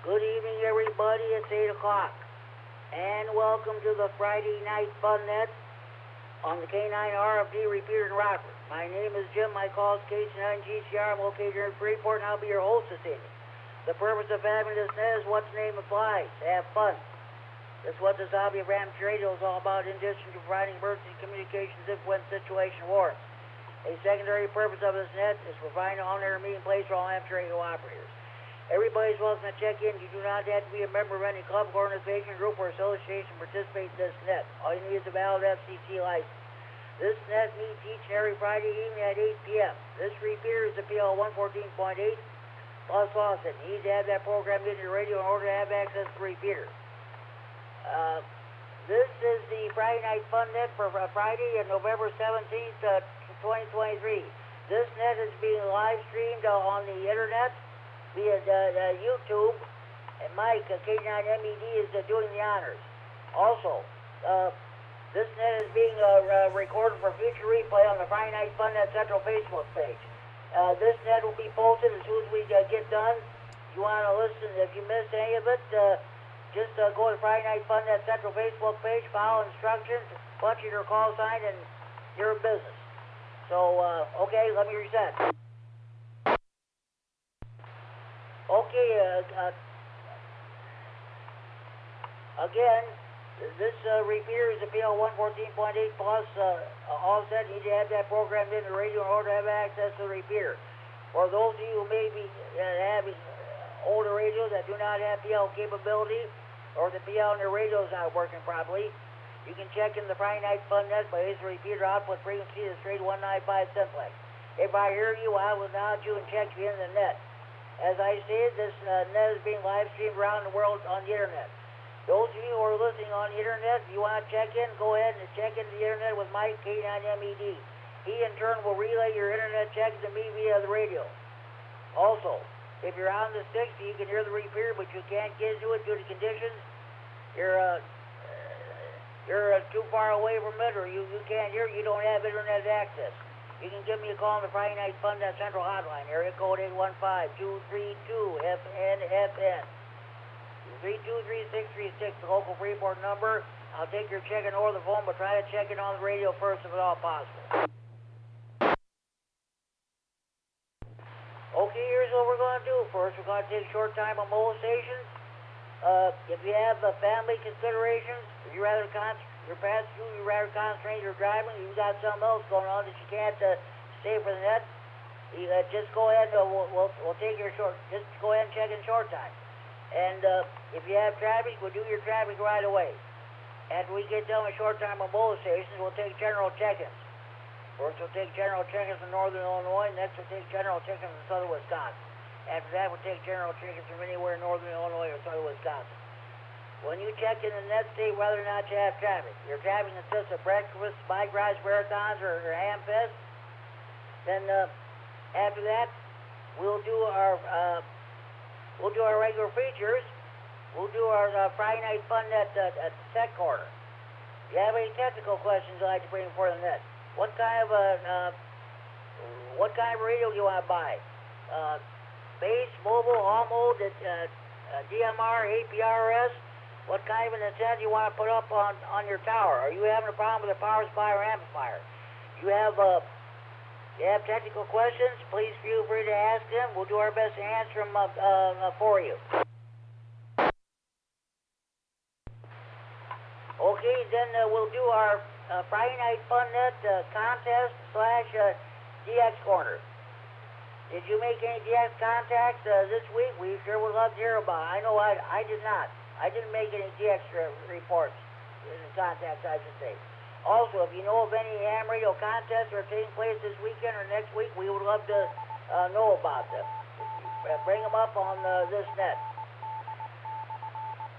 Good evening, everybody. It's 8 o'clock. And welcome to the Friday Night Fun Net on the K9RFD Repeater in Rockford. My name is Jim. My call is KD9GCR. I'm located here in Freeport, and I'll be your host this evening. The purpose of having this net is what's name applies, have fun. That's what this hobby of amateur radio is all about, in addition to providing emergency communications if when situation warrants. A secondary purpose of this net is providing an on-air meeting place for all amateur radio operators. Everybody's welcome to check in. You do not have to be a member of any club, organization, group, or association to participate in this net. All you need is a valid FCC license. This net meets each and every Friday evening at 8 p.m. This repeater is a PL 114.8 plus faucet. You need to have that programmed into your radio in order to have access to the repeater. This is the Friday Night Fun Net for Friday, November 17th, 2023. This net is being live streamed on the internet via YouTube, and Mike, KD9MED, is doing the honors. Also, this net is being recorded for future replay on the Friday Night Fun Net Central Facebook page. This net will be posted as soon as we get done. If you want to listen, if you missed any of it, just go to the Friday Night Fun Net Central Facebook page, follow instructions, punch in your call sign, and you're in business. So, okay, let me reset. Okay, again, this repeater is a PL 114.8 plus all set. You need to have that programmed in the radio in order to have access to the repeater. For those of you who may be having older radios that do not have PL capability, or the PL on their radio is not working properly, you can check in the Friday Night Fun Net by using the repeater output frequency to straight 195 simplex. If I hear you, I will acknowledge you and check you in the net. As I stated, this net is being live streamed around the world on the internet. Those of you who are listening on the internet, if you want to check in, go ahead and check into the internet with Mike, K9MED. He in turn will relay your internet checks to me via the radio. Also, if you're on the 60, you can hear the repeater, but you can't get into it due to conditions. You're too far away from it, or you can't hear it, you don't have internet access. You can give me a call on the Friday Night Fun Net Central Hotline, area code 815-232-FN-FN. 323-636, the local Freeport number. I'll take your check-in over the phone, but try to check in on the radio first if at all possible. Okay, here's what we're going to do. First, we're going to take a short time on molestations. If you have family considerations, if you're rather concentrate your driving, you've got something else going on that you can't stay for the net, you just go ahead and we'll take your just go ahead and check in short time. And if you have traffic, we'll do your traffic right away. After we get done with short time on molestations, we'll take general check-ins. First, we'll take general check-ins from northern Illinois, next we'll take general check-ins from southern Wisconsin. After that, we'll take general check-ins from anywhere in northern Illinois or southern Wisconsin. When you check in the net, state whether or not you have traffic. Your traffic consists of breakfast, bike rides, marathons, or ham fest. Then after that, we'll do our regular features. We'll do our Friday Night Fun Net set corner. If you have any technical questions you'd like to bring for the net, what kind of radio do you want to buy? Base, mobile, all mode, DMR, APRS. What kind of an antenna do you want to put up on your tower? Are you having a problem with a power supply or amplifier? You have technical questions, please feel free to ask them. We'll do our best to answer them for you. Okay, then we'll do our Friday Night Fun Net contest / DX corner. Did you make any DX contacts this week? We sure would love to hear about it. I know I did not. I didn't make any DX reports, contacts, I should say. Also, if you know of any ham radio contests that are taking place this weekend or next week, we would love to know about them. Bring them up on this net.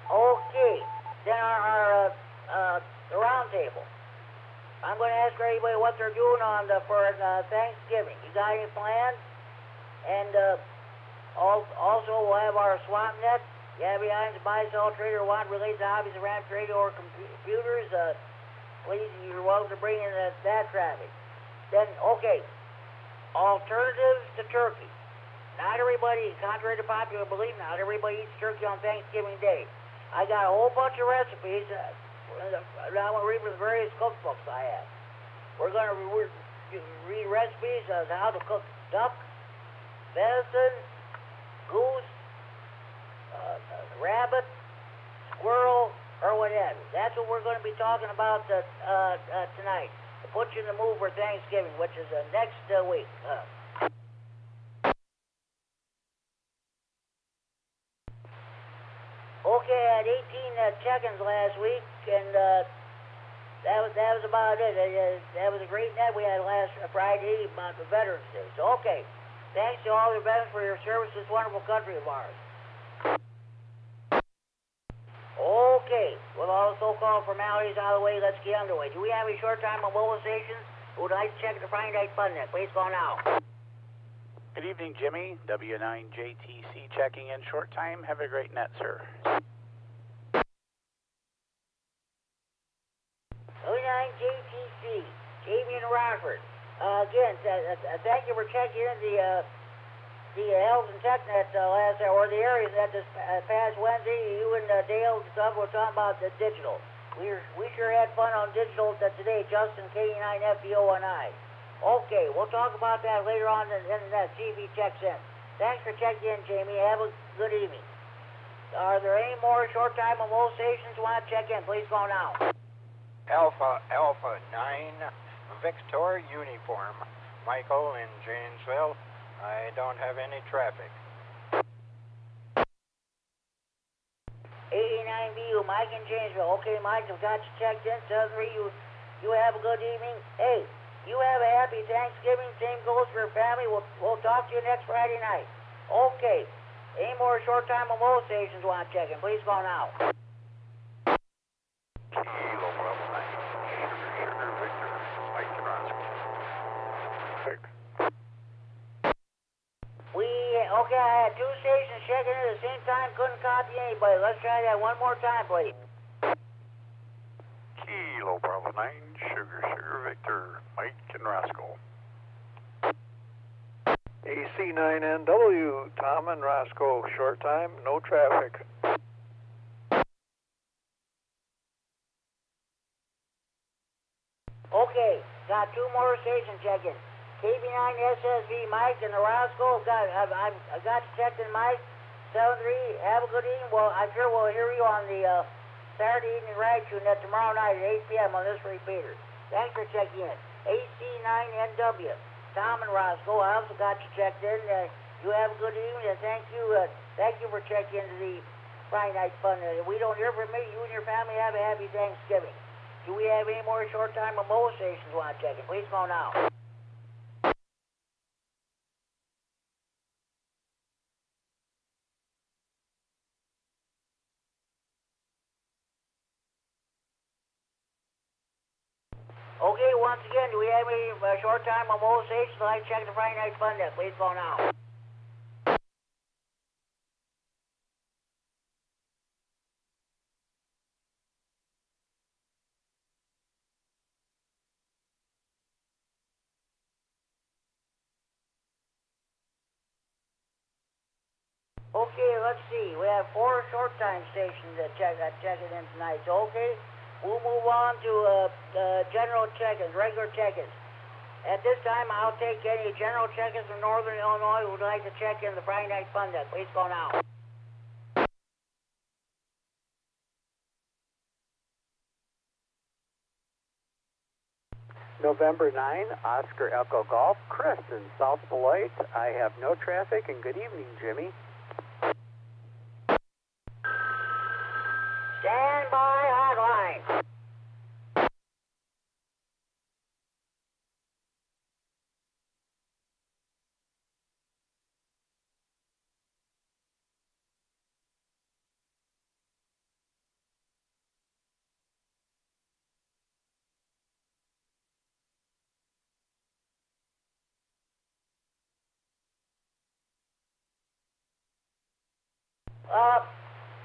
Okay, then the round table. I'm going to ask everybody what they're doing for Thanksgiving. You got any plans? And also, we'll have our swap net. You have any items to buy, sell, trade, or want related to hobbies around radio or computers, please, you're welcome to bring in that traffic. Then, okay, alternatives to turkey. not everybody, contrary to popular belief, not everybody eats turkey on Thanksgiving Day. I got a whole bunch of recipes. Now I'm reading the various cookbooks I have. We're going to read recipes on how to cook duck, venison, goose, rabbit, squirrel, or what have you. That's what we're going to be talking about tonight. To put you in the mood for Thanksgiving, which is next week. Okay, I had 18 check-ins last week, and that was about it. That was a great night we had last Friday about the Veterans Day. So, okay, thanks to all the veterans for your service to this wonderful country of ours. Okay, with all the so-called formalities out of the way, let's get underway. Do we have any short-time mobilizations who would like to check the Friday night fun net? Please go now. Good evening, Jimmy. W9JTC checking in short time. Have a great net, sir. W9JTC, Jamie and Rockford. Again, thank you for checking in the Health and Tech Net last hour, or the areas that this past Wednesday. You and Dale and stuff were talking about the digital. We sure had fun on digital today, Justin, K9RFD Repeater. Okay, we'll talk about that later on in that, see if he checks in. Thanks for checking in, Jamie. Have a good evening. Are there any more short-time mobilizations you want to check in? Please go now. Alpha 9, Victor Uniform. Michael in Janesville. I don't have any traffic. 89BU, Mike in Janesville. Okay, Mike, I've got you checked in. Tell you have a good evening. Hey, you have a happy Thanksgiving. Same goes for your family. We'll talk to you next Friday night. Okay. Any more short-time mobilizations you want to check in? Please go now. Kilo Bravo 9, Sugar Victor, Mike Nebraska. Okay, I had two stations checking in at the same time. Couldn't copy anybody. Let's try that one more time, please. Kilo Bravo 9, Sugar Victor, Mike and Roscoe. AC9NW, Tom and Roscoe, short time, no traffic. Okay, got two more station check-ins. KD9SSV, Mike and the Roscoe. I got you checked in, Mike. 73, have a good evening. Well, I'm sure we'll hear you on the Saturday evening ride shooting at tomorrow night at 8 p.m. on this repeater. Thanks for checking in. AC9NW, Tom and Roscoe. I also got you checked in. You have a good evening, and thank you for checking into the Friday night fun. We don't hear from me. You and your family have a happy Thanksgiving. Do we have any more short-time mobilizations you want to check in? Please go now. Okay, once again, do we have any short-time mobilizations? I'd like to check the Friday night fun net. Please go now. Okay, let's see. We have 4 short-time stations that checking in tonight. So, okay, we'll move on to general check-ins, regular check-ins. At this time, I'll take any general check-ins from Northern Illinois who would like to check in the Friday night fun net. Please go now. November 9, Oscar Echo Golf, Chris in South Beloit. I have no traffic, and good evening, Jimmy. Stand by hotline.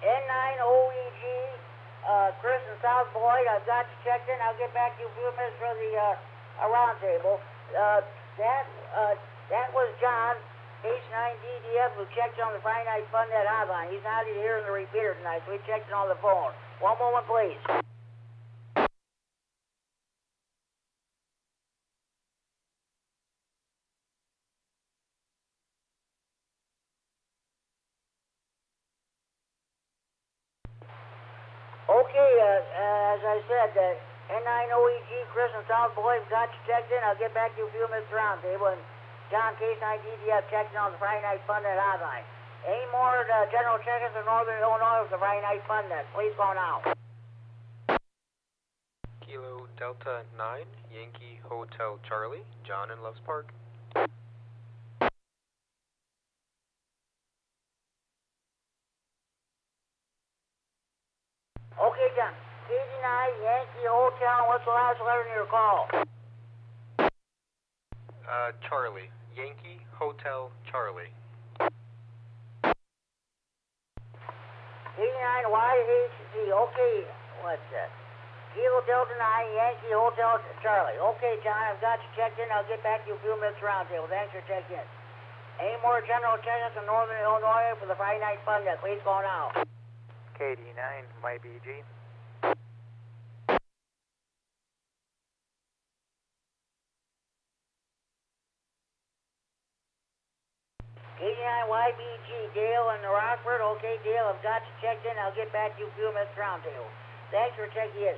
N9OEG, Chris in South Beloit. I've got you checked in. I'll get back to you in a few minutes for the round table. That was John H9DDF who checked on the Friday night fun net hotline. He's not here in the repeater tonight, so we checked it on the phone. One moment, please. Okay, as I said, N9OEG, Chris and South Boys got you checked in. I'll get back to you a few minutes roundtable. And John, K9DDF checking on the Friday night fun net hotline. Any more general check-ins in Northern Illinois with the Friday night fun net? Please go now. Kilo Delta 9, Yankee Hotel Charlie, John in Loves Park. Okay, John. KD9, Yankee Hotel, what's the last letter in your call? Charlie, Yankee Hotel Charlie. KD9YHD, okay, what's that? Kilo Delta 9, Yankee Hotel Charlie. Okay, John, I've got you checked in. I'll get back to you a few minutes roundtable. Thanks for checking in. Any more general check-ins in Northern Illinois for the Friday night fun net? Please go now. KD9MED. KD9YBG, Dale in the Rockford. Okay, Dale, I've got you checked in. I'll get back to you a few minutes roundtable. Thanks for checking in.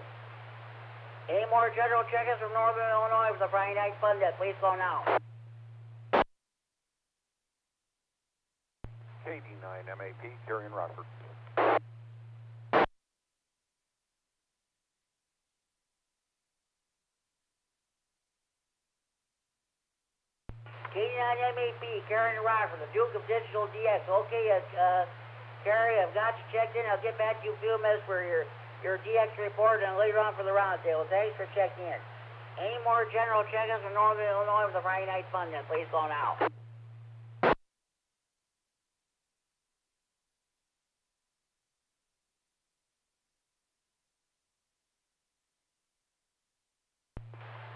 Any more general check-ins from Northern Illinois for the Friday night fun net? Please go now. KD9MED, Gary in Rockford. K9MED, Karen Rockford, the Duke of Digital DX. Okay, Carrie, I've got you checked in. I'll get back to you a few minutes for your DX report and later on for the roundtable. Thanks for checking in. Any more general check-ins from Northern Illinois with the Friday night fun net? Please go now.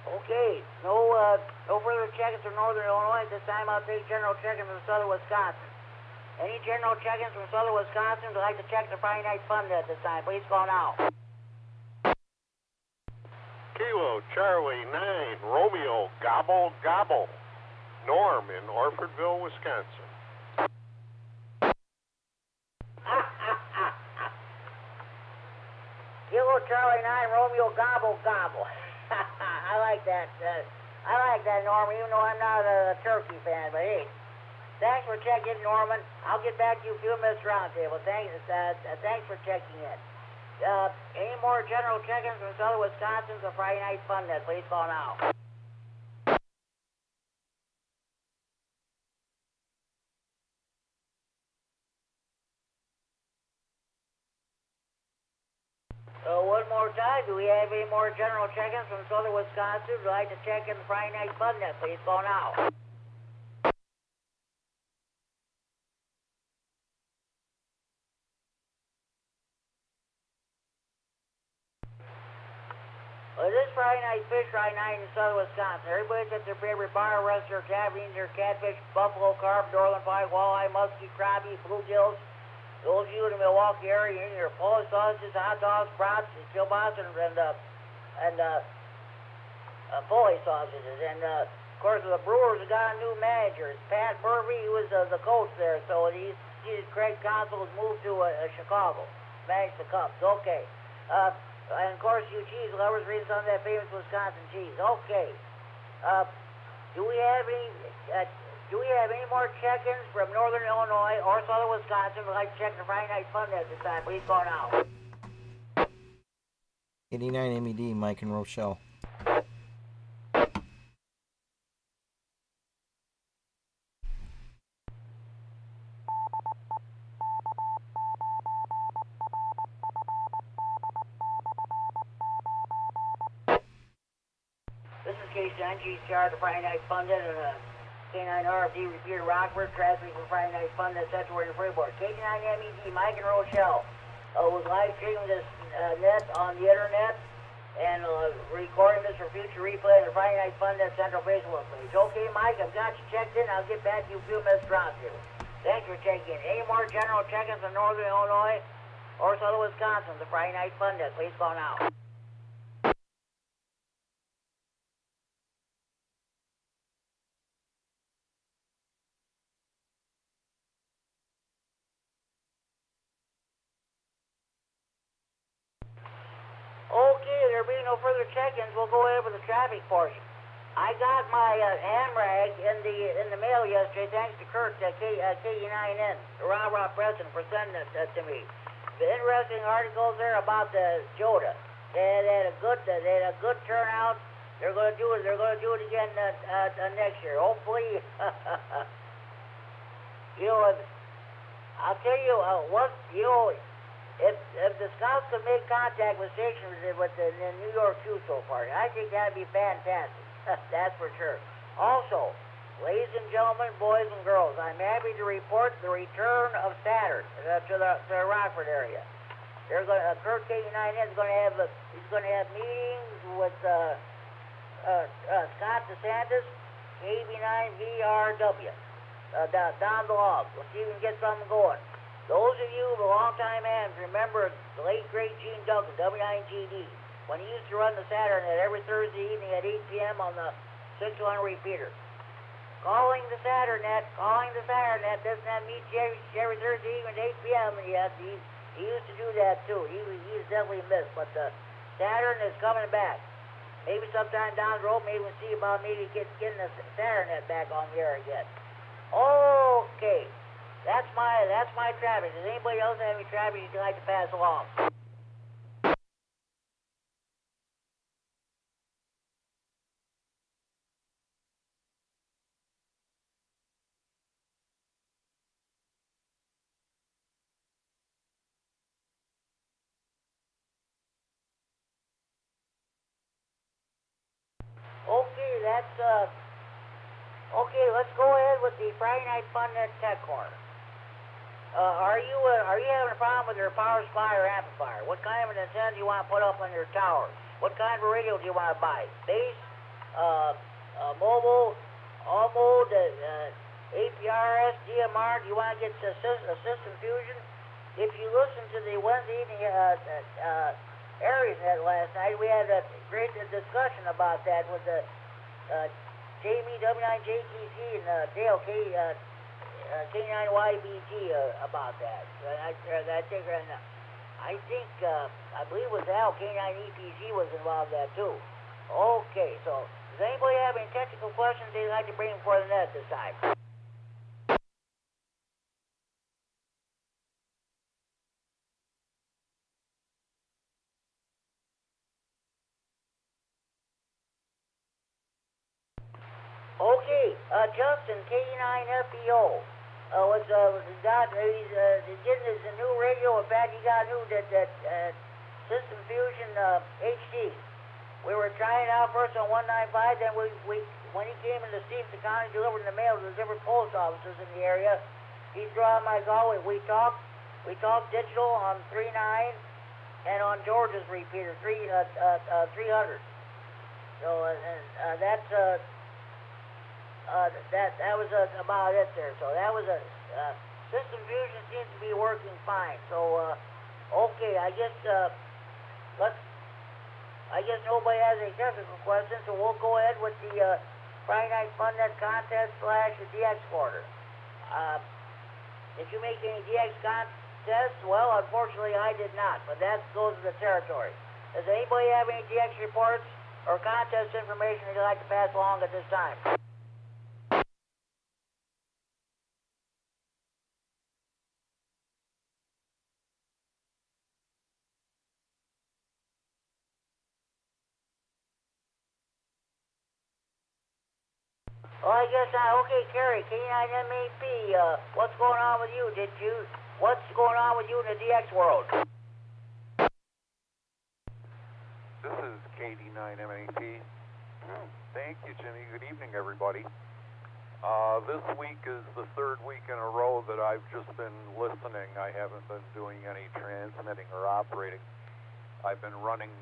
Okay, no further check-ins from Northern Illinois. This time I'll take general check-ins from Southern Wisconsin. Any general check-ins from Southern Wisconsin would like to check the Friday night fun net this time? Please call now. Kilo Charlie 9, Romeo Gobble Gobble. Norm in Orfordville, Wisconsin. Kilo Charlie 9, Romeo Gobble Gobble. I like that. I like that, Norman, even though I'm not a turkey fan, but hey. Thanks for checking in, Norman. I'll get back to you a few minutes roundtable. Thanks for checking in. Any more general check-ins from Southern Wisconsin for Friday night fun net? Please call now. One more time, do we have any more general check-ins from Southern Wisconsin who'd like to check in the Friday night fun net? Please call now. Well, this Friday night fish fry night in Southern Wisconsin. Everybody's at their favorite bar, restaurant, tavern, eating their catfish, buffalo, carp, northern pike, walleye, muskie, crappie, bluegills. Those of you in the Milwaukee area, eating your Polish sausages, hot dogs, brats, kielbasa, and Polish sausages. And, of course, the Brewers have got a new manager. It's Pat Burby, who was the coach there. So he's Craig Counsell has moved to Chicago, manage the Cubs. Okay. And of course, you cheese lovers, read some of that famous Wisconsin cheese. Okay. Do we have any more check-ins from Northern Illinois or Southern Wisconsin who'd like to check the Friday night fun net this time? Please go now. KD9MED, Mike and Rochelle. This is K9GCR, the Friday night fun net, and K9RFD Repeater Rockford, traffic for Friday night fun net, Central and Freeport. KD9MED, Mike and Rochelle, was live streaming this net on the internet, and recording this for future replay on the Friday Night Fun at Central Facebook page. Okay, Mike, I've got you checked in. I'll get back to you a few minutes from here. Thanks for checking in. Any more general check-ins from Northern Illinois or Southern Wisconsin, the Friday Night Fun Net, please call now. Okay, there being no further check-ins, we'll go ahead with the traffic portion. I got my AMRAG in the mail yesterday, thanks to Kurt at KD9MED, the Rah-Rah president, for sending it to me. The interesting articles there about the Jota. They had a good turnout. They're going to do it again next year. Hopefully, I'll tell you if the Scouts could make contact with stations with the New York 2 so far, I think that'd be fantastic. That's for sure. Also, ladies and gentlemen, boys and girls, I'm happy to report the return of Saturn to the Rockford area. They're going. Kurt K9MED is going to have meetings with Scott DeSantis, KD9RFD down the log. We'll see if we can get something going. Those of you who are long-time fans remember the late great Gene Duggan, W9AXD. When he used to run the Saturn at every Thursday evening at 8 p.m. on the 601 repeater. Calling the Saturn net, doesn't that meet every Thursday evening at 8 p.m. Yes, he used to do that too. He's definitely missed, but the Saturn is coming back. Maybe sometime down the road, maybe we'll see about maybe getting the Saturn net back on the air again. Okay, that's my traffic. Does anybody else have any traffic you'd like to pass along? Okay, okay, let's go ahead with the Friday Night Fun Net Tech Corner. Are you having a problem with your power supply or amplifier? What kind of an antenna do you want to put up on your tower? What kind of a radio do you want to buy? Base, mobile, all mode, APRS, DMR? Do you want to get a system fusion? If you listen to the Wednesday evening Aries Net last night, we had a great discussion about that with Jamie, W9JTC, and Dale, K9YBG about that. I believe it was Al, K9EPG was involved in that too. Okay, so does anybody have any technical questions they'd like to bring before the net this time? Okay, Justin, K9FBO, he's getting his new radio. In fact, he got a new System Fusion HD. We were trying it out first on 195, then when he came into Stevenson County, delivered in the mail to the different post offices in the area, he threw out my call. We talked digital on 39 and on George's repeater, 300. So that was about it there. So that was System Fusion seems to be working fine. So okay, I guess nobody has any technical questions, so we'll go ahead with the Friday Night Fun Net contest / the DX quarter. Did you make any DX contests? Well, unfortunately, I did not, but that goes to the territory. Does anybody have any DX reports or contest information you'd like to pass along at this time? Well, I guess okay, Kerry, K9MED, what's going on with you? What's going on with you in the DX world? This is KD9MED. Thank you, Jimmy. Good evening, everybody. This week is the third week in a row that I've just been listening. I haven't been doing any transmitting or operating. I've been running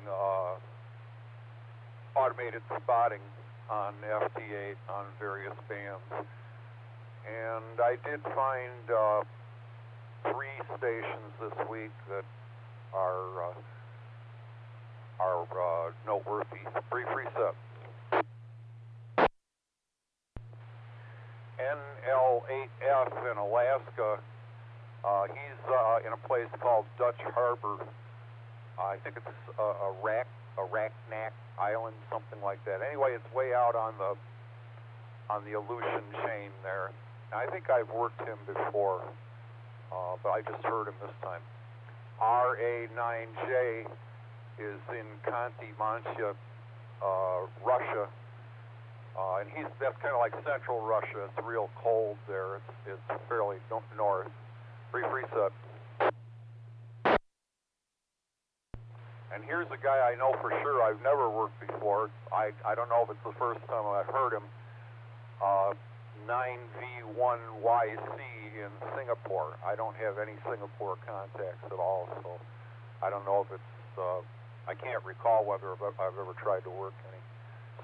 automated spotting on FT8 on various bands. And I did find 3 stations this week that are noteworthy. Brief reset. NL8F in Alaska. He's in a place called Dutch Harbor. I think it's Aracnak Island, something like that. Anyway, it's way out on the Aleutian chain there. I think I've worked him before, but I just heard him this time. RA9J is in Khanty-Mansia, Russia, and that's kind of like central Russia. It's real cold there. It's fairly north. Brief reset. And here's a guy I know for sure I've never worked before. I don't know if it's the first time I've heard him. 9V1YC in Singapore. I don't have any Singapore contacts at all, so I don't know if it's, I can't recall whether I've ever tried to work any.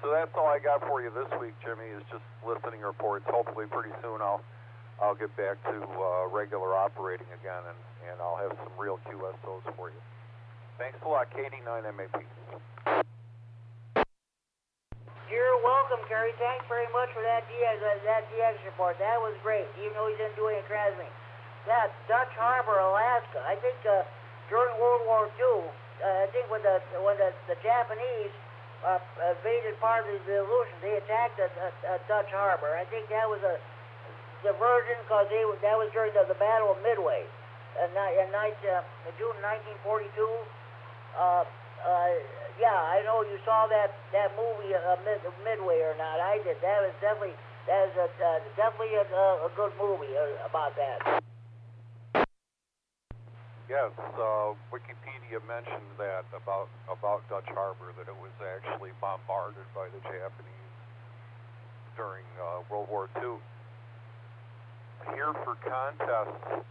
So that's all I got for you this week, Jimmy, is just listening reports. Hopefully pretty soon I'll get back to regular operating again, and I'll have some real QSOs for you. Thanks a lot, KD9MED. You're welcome, Kerry. Thanks very much for that DX report. That was great, even though he didn't do any transmitting. That's Dutch Harbor, Alaska. I think during World War II, I think when the Japanese invaded part of the Aleutians, they attacked Dutch Harbor. I think that was a diversion because that was during the Battle of Midway in June 1942. Yeah, I know you saw that movie Midway or not. I did. That was definitely a good movie about that. Yes, Wikipedia mentioned that about Dutch Harbor, that it was actually bombarded by the Japanese during World War II. Here for contests,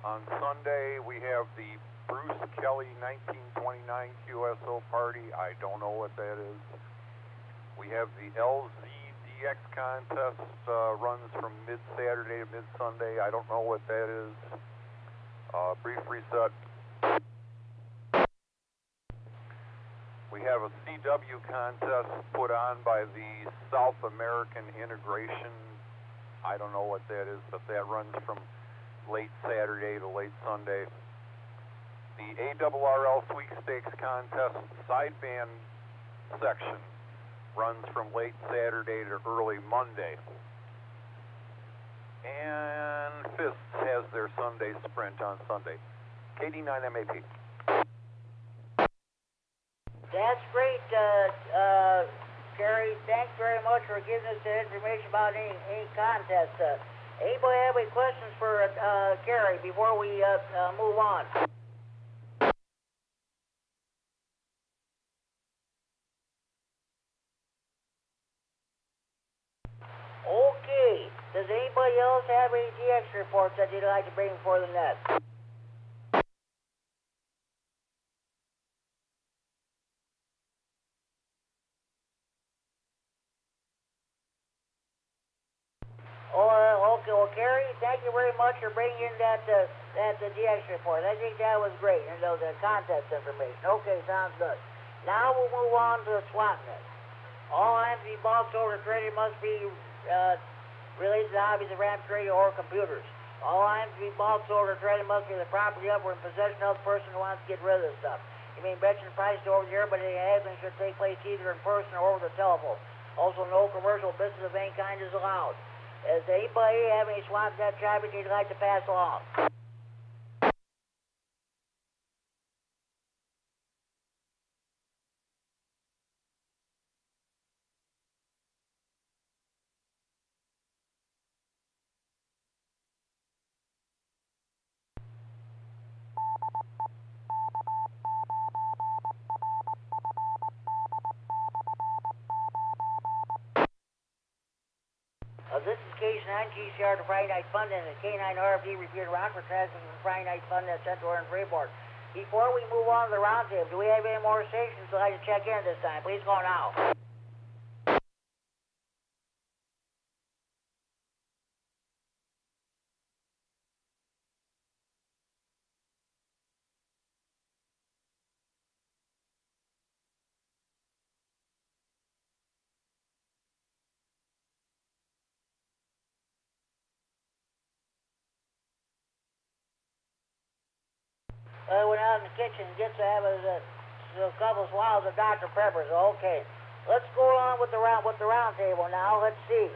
on Sunday we have the Bruce Kelly 1929 QSO party. I don't know what that is. We have the LZDX contest, runs from mid-Saturday to mid-Sunday. I don't know what that is. Brief reset. We have a CW contest put on by the South American Integration. I don't know what that is, but that runs from late Saturday to late Sunday. The ARRL Sweepstakes contest sideband section runs from late Saturday to early Monday. And Fists has their Sunday sprint on Sunday. KD9MED. That's great, Gary. Thanks very much for giving us the information about any contest. Anybody have any questions for Gary before we move on? Okay. Does anybody else have any DX reports that you'd like to bring before the net? Okay. Well, Kerry, thank you very much for bringing in that DX report. I think that was great. And the contest information. Okay, sounds good. Now we'll move on to the SWAT net. All IMC bulk order trading must be related to hobbies of RAM trading or computers. All IMC bulk order trading must be the property of or in possession of the person who wants to get rid of the stuff. You may mention price over here, but any handling should take place either in person or over the telephone. Also, no commercial business of any kind is allowed. Does anybody have any SWAT net traffic they'd like to pass along? This is K9 GCR to Friday Night Fun and the K9RFD Repeater round for transmitting from Friday Night Fun at Central and Freeport. before we move on to the roundtable, do we have any more stations I'd like to check in this time? Please go now. I went out in the kitchen and gets to have a couple of swallows of Dr. Pepper's. Okay, let's go on with the round table now. Let's see.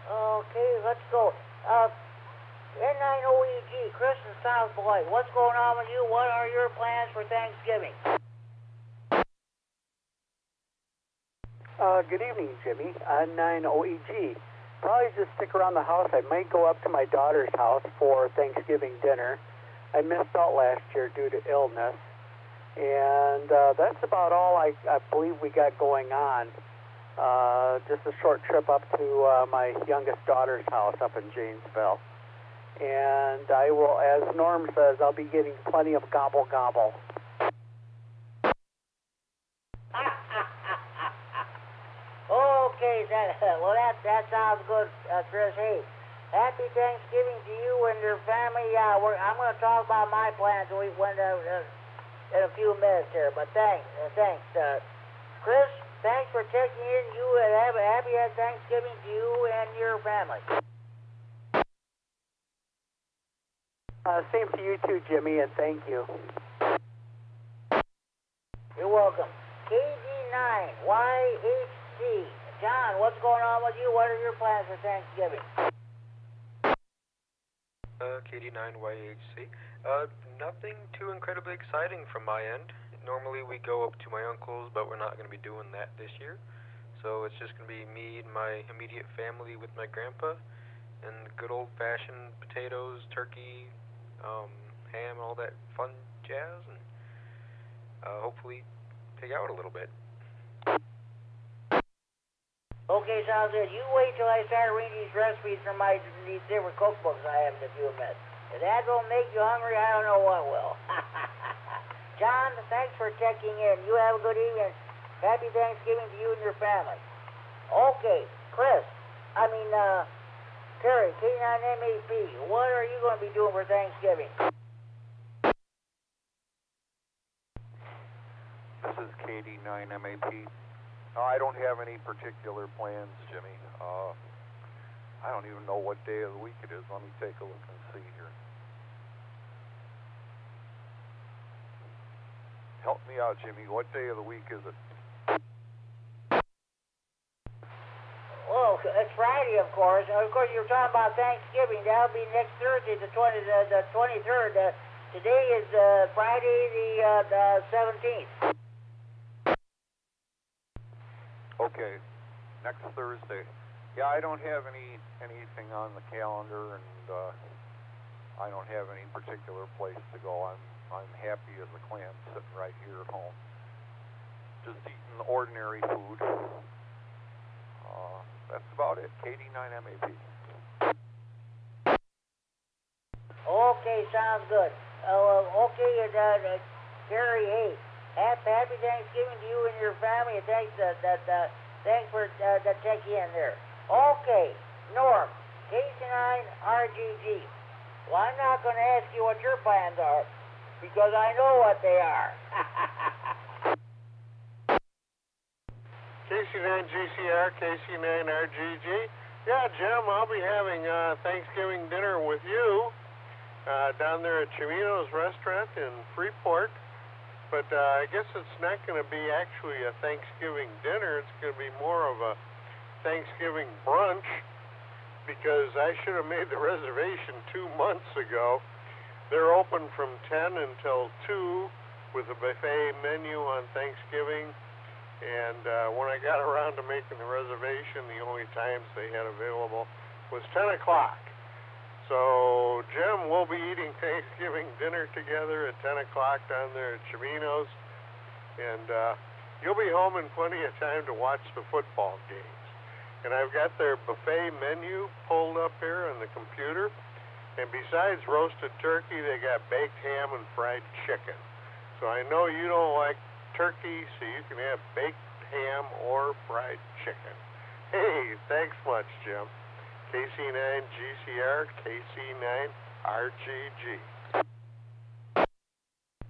Okay, let's go. K9OEG, Chris in South Beloit. What's going on with you? What are your plans for Thanksgiving? Good evening, Jimmy. 9OEG. Probably just stick around the house. I might go up to my daughter's house for Thanksgiving dinner. I missed out last year due to illness. And that's about all I believe we got going on. Just a short trip up to my youngest daughter's house up in Janesville. And I will, as Norm says, I'll be getting plenty of gobble gobble. Okay, that sounds good, Chris. Hey, happy Thanksgiving to you and your family. I'm going to talk about my plans in a few minutes here, but thanks. Chris, thanks for checking in. You have a happy Thanksgiving to you and your family. Same to you too, Jimmy, and thank you. You're welcome. KD9YHC. John, what's going on with you? What are your plans for Thanksgiving? KD9YHC. Nothing too incredibly exciting from my end. Normally we go up to my uncle's, but we're not going to be doing that this year. So it's just going to be me and my immediate family with my grandpa, and good old-fashioned potatoes, turkey, ham, all that fun jazz, and hopefully pig out a little bit. Okay, sounds good. You wait till I start reading these recipes from these different cookbooks I have in a few minutes. If that don't make you hungry, I don't know what will. John, thanks for checking in. You have a good evening. Happy Thanksgiving to you and your family. Okay, Chris, Terry, K9MED, what are you going to be doing for Thanksgiving? This is KD9MED. I don't have any particular plans, Jimmy. I don't even know what day of the week it is. Let me take a look and see here. Help me out, Jimmy. What day of the week is it? Well, it's Friday, of course. Of course, you're talking about Thanksgiving. That'll be next Thursday, the 23rd. Today is Friday, the 17th. Okay, next Thursday. Yeah, I don't have anything on the calendar, and I don't have any particular place to go. I'm happy as a clam sitting right here at home, just eating ordinary food. That's about it. KD9MED. Okay, sounds good. Okay, Gary, hey, happy Thanksgiving to you and your family, and thanks for checking in there. Okay, Norm, K9RFD. Well, I'm not going to ask you what your plans are, because I know what they are. KC9GCR, KC9RGG. Yeah, Jim, I'll be having Thanksgiving dinner with you down there at Chimino's restaurant in Freeport. But I guess it's not going to be actually a Thanksgiving dinner. It's going to be more of a Thanksgiving brunch, because I should have made the reservation 2 months ago. They're open from 10 until 2 with a buffet menu on Thanksgiving. And when I got around to making the reservation, the only times they had available was 10 o'clock. So, Jim, we'll be eating Thanksgiving dinner together at 10 o'clock down there at Chimino's. And you'll be home in plenty of time to watch the football games. And I've got their buffet menu pulled up here on the computer. And besides roasted turkey, they got baked ham and fried chicken. So I know you don't like turkey, so you can have baked ham or fried chicken. Hey, thanks much, Jim. KC9GCR, KC9RGG.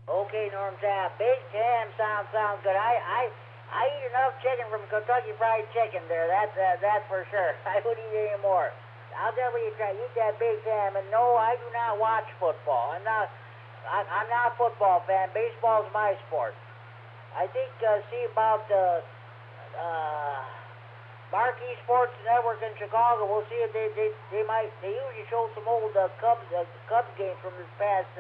Okay, Norm Sam, baked ham sounds good. I eat enough chicken from Kentucky Fried Chicken there. That's for sure. I wouldn't eat any more. I'll definitely eat that baked ham. And no, I do not watch football. I'm not a football fan. Baseball's my sport. I think see about Marquee Sports Network in Chicago. We'll see if they usually show some old Cubs games from this past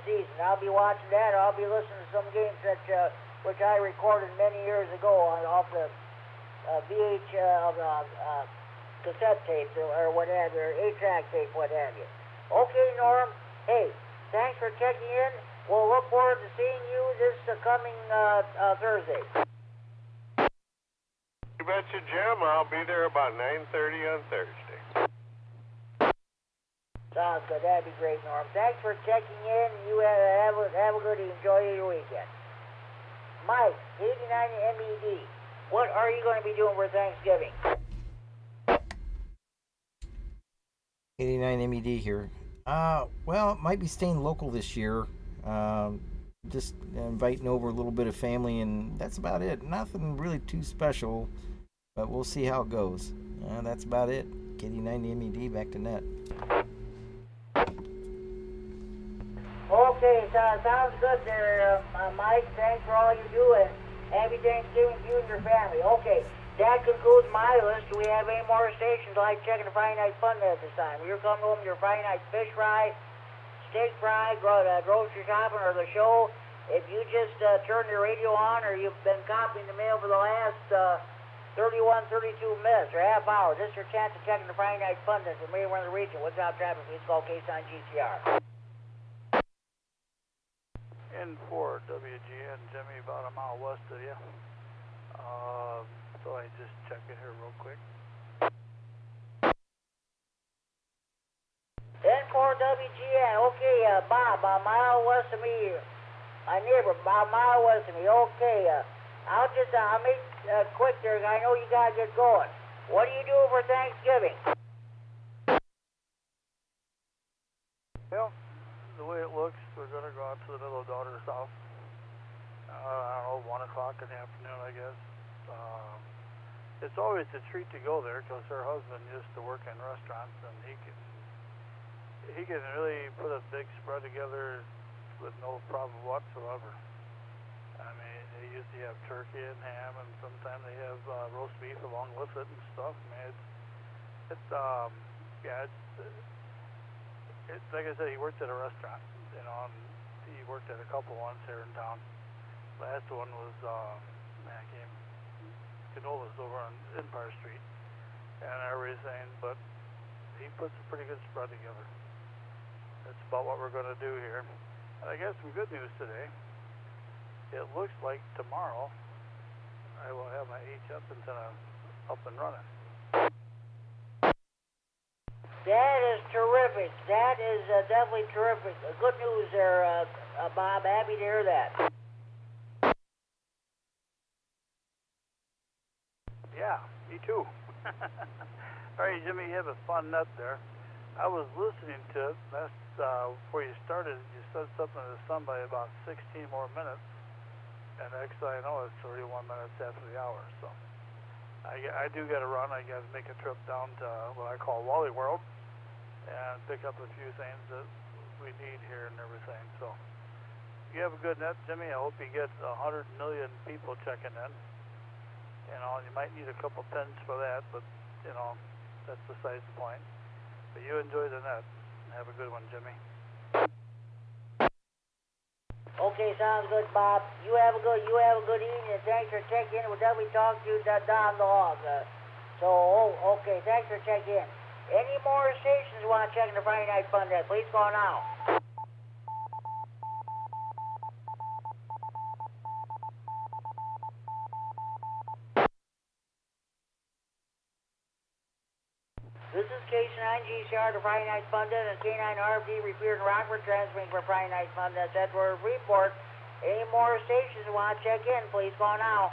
season. I'll be watching that. I'll be listening to some games that which I recorded many years ago off the cassette tape or what have you, or 8-track tape, what have you. Okay, Norm. Hey, thanks for checking in. We'll look forward to seeing you this coming Thursday. You betcha, Jim. I'll be there about 9:30 on Thursday. Sounds good. That'd be great, Norm. Thanks for checking in. You have a good evening. Enjoy your weekend. Mike, KD9MED, what are you going to be doing for Thanksgiving? KD9MED here. Well, might be staying local this year. Just inviting over a little bit of family, and that's about it. Nothing really too special, but we'll see how it goes. That's about it. KD9MED, back to net. Okay, sounds good there, Mike. Thanks for all you do, and happy Thanksgiving to you and your family. Okay, that concludes my list. Do we have any more stations like checking the Friday Night Fun at this time? You're coming home with your Friday Night fish fry, steak fry, grocery shopping, or the show. If you just turn your radio on, or you've been copying the mail for the last 31, 32 minutes or half hour, this is your chance of checking the Friday Night Fun that may run the region. What's out traffic? Please call K9GCR. N4 WGN, Jimmy, about a mile west of you. So I just check it here real quick. N4WGN, okay, Bob, a mile west of me, my neighbor, about a mile west of me, okay, I'll make quick there, I know you gotta get going. What do you do for Thanksgiving? Well, the way it looks, we're going to go out to the middle of daughter's house. I don't know, 1 o'clock in the afternoon, I guess. It's always a treat to go there because her husband used to work in restaurants, and he can really put a big spread together with no problem whatsoever. I mean, they usually have turkey and ham, and sometimes they have roast beef along with it and stuff. I mean, it's like I said, he worked at a restaurant, and he worked at a couple ones here in town. Last one was, Canola's over on Empire Street and everything, but he puts a pretty good spread together. That's about what we're going to do here. And I got some good news today. It looks like tomorrow I will have my HF antenna up and running. That is terrific. That is definitely terrific. Good news there, Bob. Happy to hear that. Yeah, me too. All right, Jimmy, you have a fun nut there. I was listening to it before you started. You said something to somebody about 16 more minutes, and next thing I know, it's 31 minutes after the hour. So I do got to run. I got to make a trip down to what I call Wally World and pick up a few things that we need here and everything. So you have a good net, Jimmy. I hope you get 100 million people checking in. You might need a couple pens for that, but that's besides the point. But you enjoy the net. Have a good one, Jimmy. Okay, sounds good, Bob. You have a good evening, and thanks for checking in. We'll definitely talk to you down the hall. Okay, thanks for checking in. Any more stations you want to check in the Friday Night Fun net, please call now. This is K9GCR, the Friday Night Fun Den, and K9RFD Repeater in Rockford, transmitting for Friday Night Fun Den. That's where report. Any more stations who want to check in, please call now.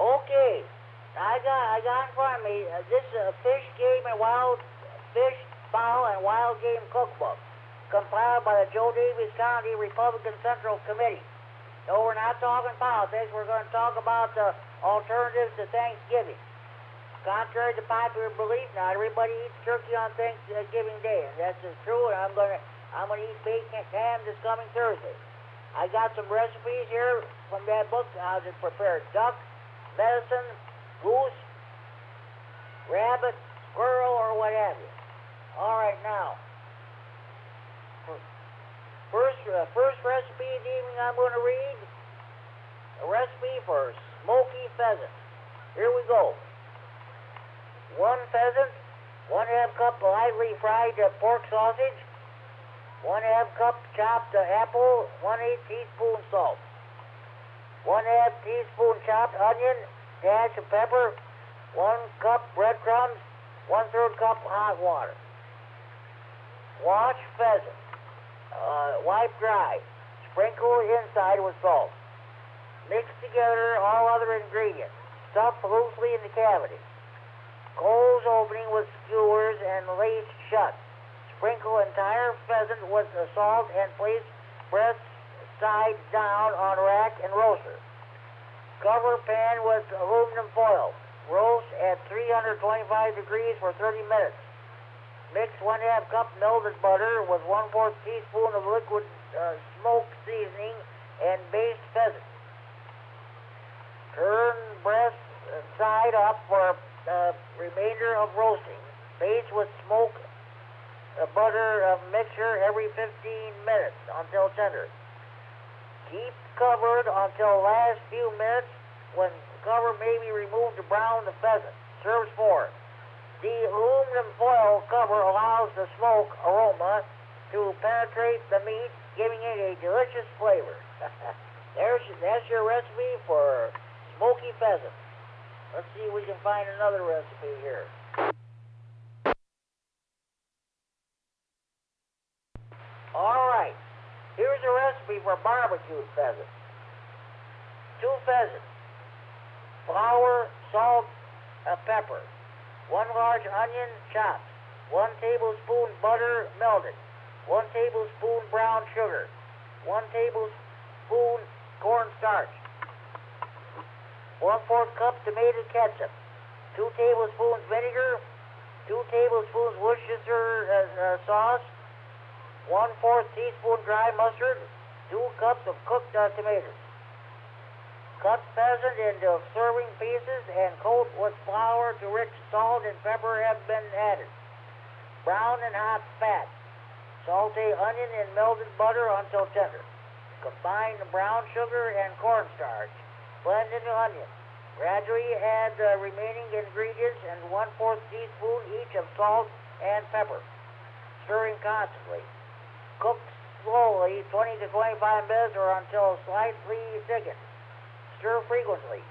Okay, I got in front of me, this is a fish, game, and wild fish, fowl, and wild game cookbook, compiled by the Joe Davis County Republican Central Committee. No, we're not talking politics. We're going to talk about the alternatives to Thanksgiving. Contrary to popular belief, not everybody eats turkey on Thanksgiving Day, and that's just true. And I'm gonna eat bacon and ham this coming Thursday. I got some recipes here from that book. How to prepare duck, venison, goose, rabbit, squirrel, or what have you. All right, now. First recipe of the evening I'm going to read, a recipe for smoky pheasant. Here we go. 1 pheasant, 1/2 cup lightly fried pork sausage, 1/2 cup chopped apple, 1/8 teaspoon salt, 1/2 teaspoon chopped onion, dash of pepper, 1 cup breadcrumbs, 1/3 cup hot water. Wash pheasant. Wipe dry. Sprinkle inside with salt. Mix together all other ingredients. Stuff loosely in the cavity. Close opening with skewers and lace shut. Sprinkle entire pheasant with the salt and place breast side down on rack and roaster. Cover pan with aluminum foil. Roast at 325 degrees for 30 minutes. Mix 1/2 cup melted butter with 1/4 teaspoon of liquid smoke seasoning and baste pheasant. Turn breast side up for remainder of roasting. Baste with smoke butter mixture every 15 minutes until tender. Keep covered until last few minutes, when cover may be removed to brown the pheasant. Serves 4. The aluminum foil cover allows the smoke aroma to penetrate the meat, giving it a delicious flavor. That's your recipe for smoky pheasant. Let's see if we can find another recipe here. All right, here's a recipe for barbecued pheasant. 2 pheasants, flour, salt, pepper. 1 large onion chopped, 1 tablespoon butter melted, 1 tablespoon brown sugar, 1 tablespoon cornstarch, 1/4 cup tomato ketchup, 2 tablespoons vinegar, 2 tablespoons Worcestershire sauce, 1/4 teaspoon dry mustard, 2 cups of cooked tomatoes. Cut pheasant into serving pieces and coat with flour to which salt and pepper have been added. Brown in hot fat. Saute onion in melted butter until tender. Combine the brown sugar and cornstarch. Blend in the onion. Gradually add the remaining ingredients and 1/4 teaspoon each of salt and pepper, stirring constantly. Cook slowly 20 to 25 minutes or until slightly thickened. Stir frequently.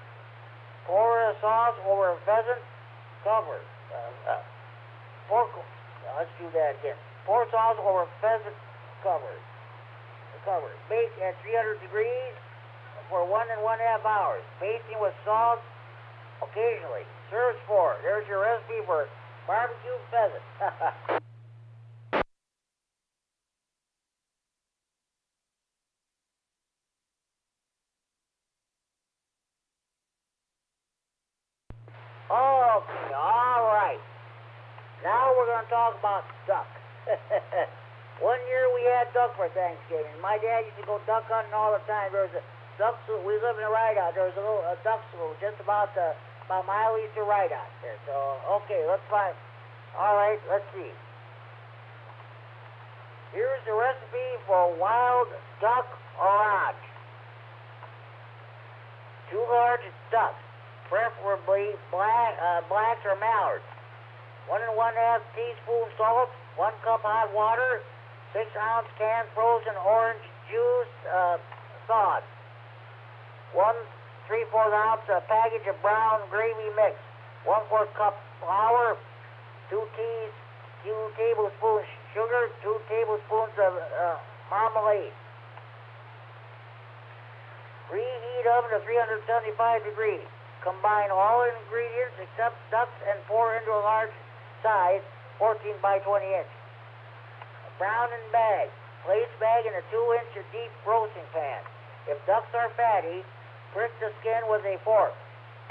Pour a sauce over pheasant. Cover. Let's do that again. Pour sauce over pheasant. Covered. Bake at 300 degrees for 1 and 1/2 hours. Basting with salt occasionally. Serves 4. There's your recipe for barbecued pheasant. Okay, all right. Now we're going to talk about duck. One year we had duck for Thanksgiving. My dad used to go duck hunting all the time. There was a duck slough. We live in a rideout. There was a little duck slough just about a mile east of rideout there. So, okay, let's find. All right, let's see. Here's the recipe for wild duck orange. 2 large ducks, preferably blacks or mallards. 1 1/2 teaspoon salt, 1 cup hot water, 6-ounce can frozen orange juice, thawed. 1 3/4 ounce package of brown gravy mix. 1/4 cup flour. 2 tablespoons sugar. 2 tablespoons of marmalade. Preheat oven to 375 degrees. Combine all ingredients except ducks and pour into a large size 14 by 20 inch. Brown and bag. Place bag in a 2-inch deep roasting pan. If ducks are fatty, prick the skin with a fork.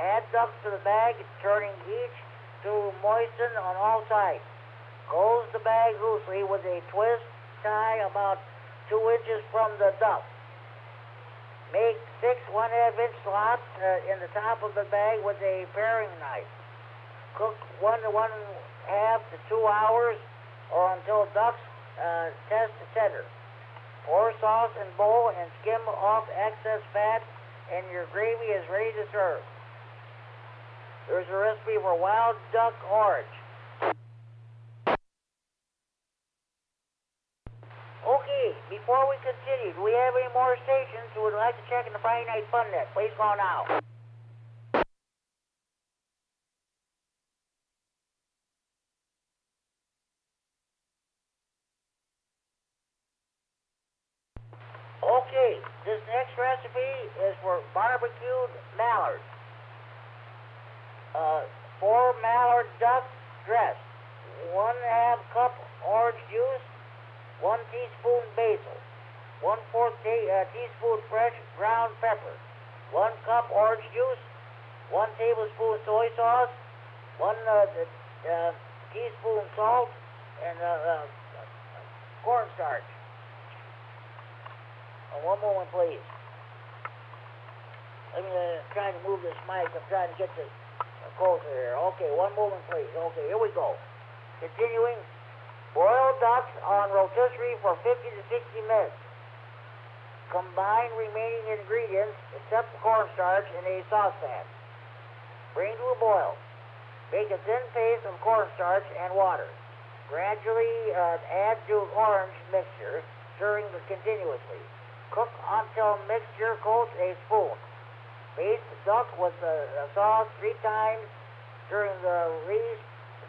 Add ducks to the bag, turning each to moisten on all sides. Close the bag loosely with a twist tie about 2 inches from the duck. Make 6 1/2-inch slots in the top of the bag with a paring knife. Cook 1 to 1/2 to 2 hours or until ducks test tender. Pour sauce in bowl and skim off excess fat, and your gravy is ready to serve. There's a recipe for wild duck orange. Okay, before we continue, do we have any more stations who would like to check in the Friday Night Fun Net? Please call now. Okay, this next recipe is for barbecued mallards. 4 mallard ducks dressed. 1/2 cup orange juice. 1 teaspoon basil. 1/4 teaspoon fresh ground pepper. 1 cup orange juice. 1 tablespoon soy sauce. 1 teaspoon salt and cornstarch. One moment, please. Let me try to move this mic. I'm trying to get this closer here. Okay, one moment, please. Okay, here we go. Continuing. Boil ducks on rotisserie for 50 to 60 minutes. Combine remaining ingredients, except the cornstarch, in a saucepan. Bring to a boil. Make a thin paste of cornstarch and water. Gradually add to orange mixture, stirring continuously. Cook until mixture coats a spoon. Baste the duck with the sauce 3 times during the least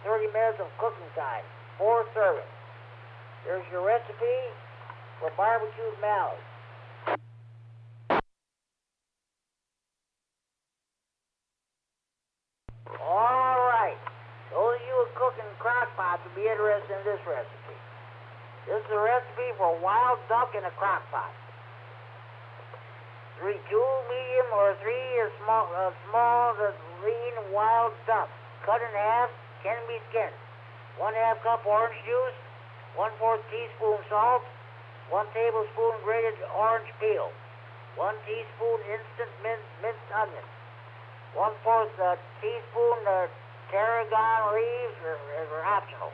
30 minutes of cooking time. 4 servings. There's your recipe for barbecued mallards. All right. Those of you who cook in crock pots will be interested in this recipe. This is a recipe for wild duck in a crock pot. 2 medium or 3 small lean wild duck. Cut in half, can be skinned. 1/2 cup orange juice. 1/4 teaspoon salt. 1 tablespoon grated orange peel. 1 teaspoon instant minced onion. 1/4 teaspoon tarragon leaves are optional.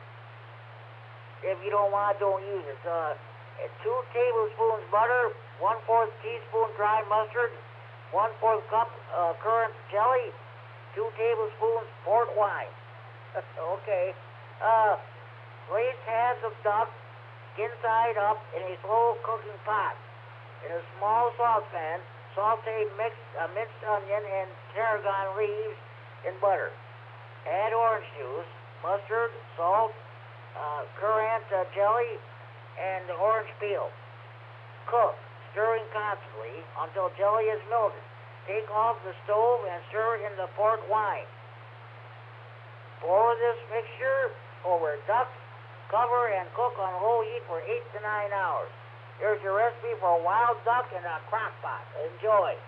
If you don't want, don't use it. 2 tablespoons butter. 1/4 teaspoon dry mustard. 1/4 cup currant jelly. 2 tablespoons port wine. Okay. Place halves of duck, skin side up, in a slow cooking pot. In a small saucepan, saute minced onion and tarragon leaves in butter. Add orange juice, mustard, salt, currant jelly, and orange peel. Cook, stirring constantly until jelly is melted. Take off the stove and stir in the port wine. Pour this mixture over ducks, cover, and cook on low heat for 8 to 9 hours. Here's your recipe for wild duck in a crock pot. Enjoy.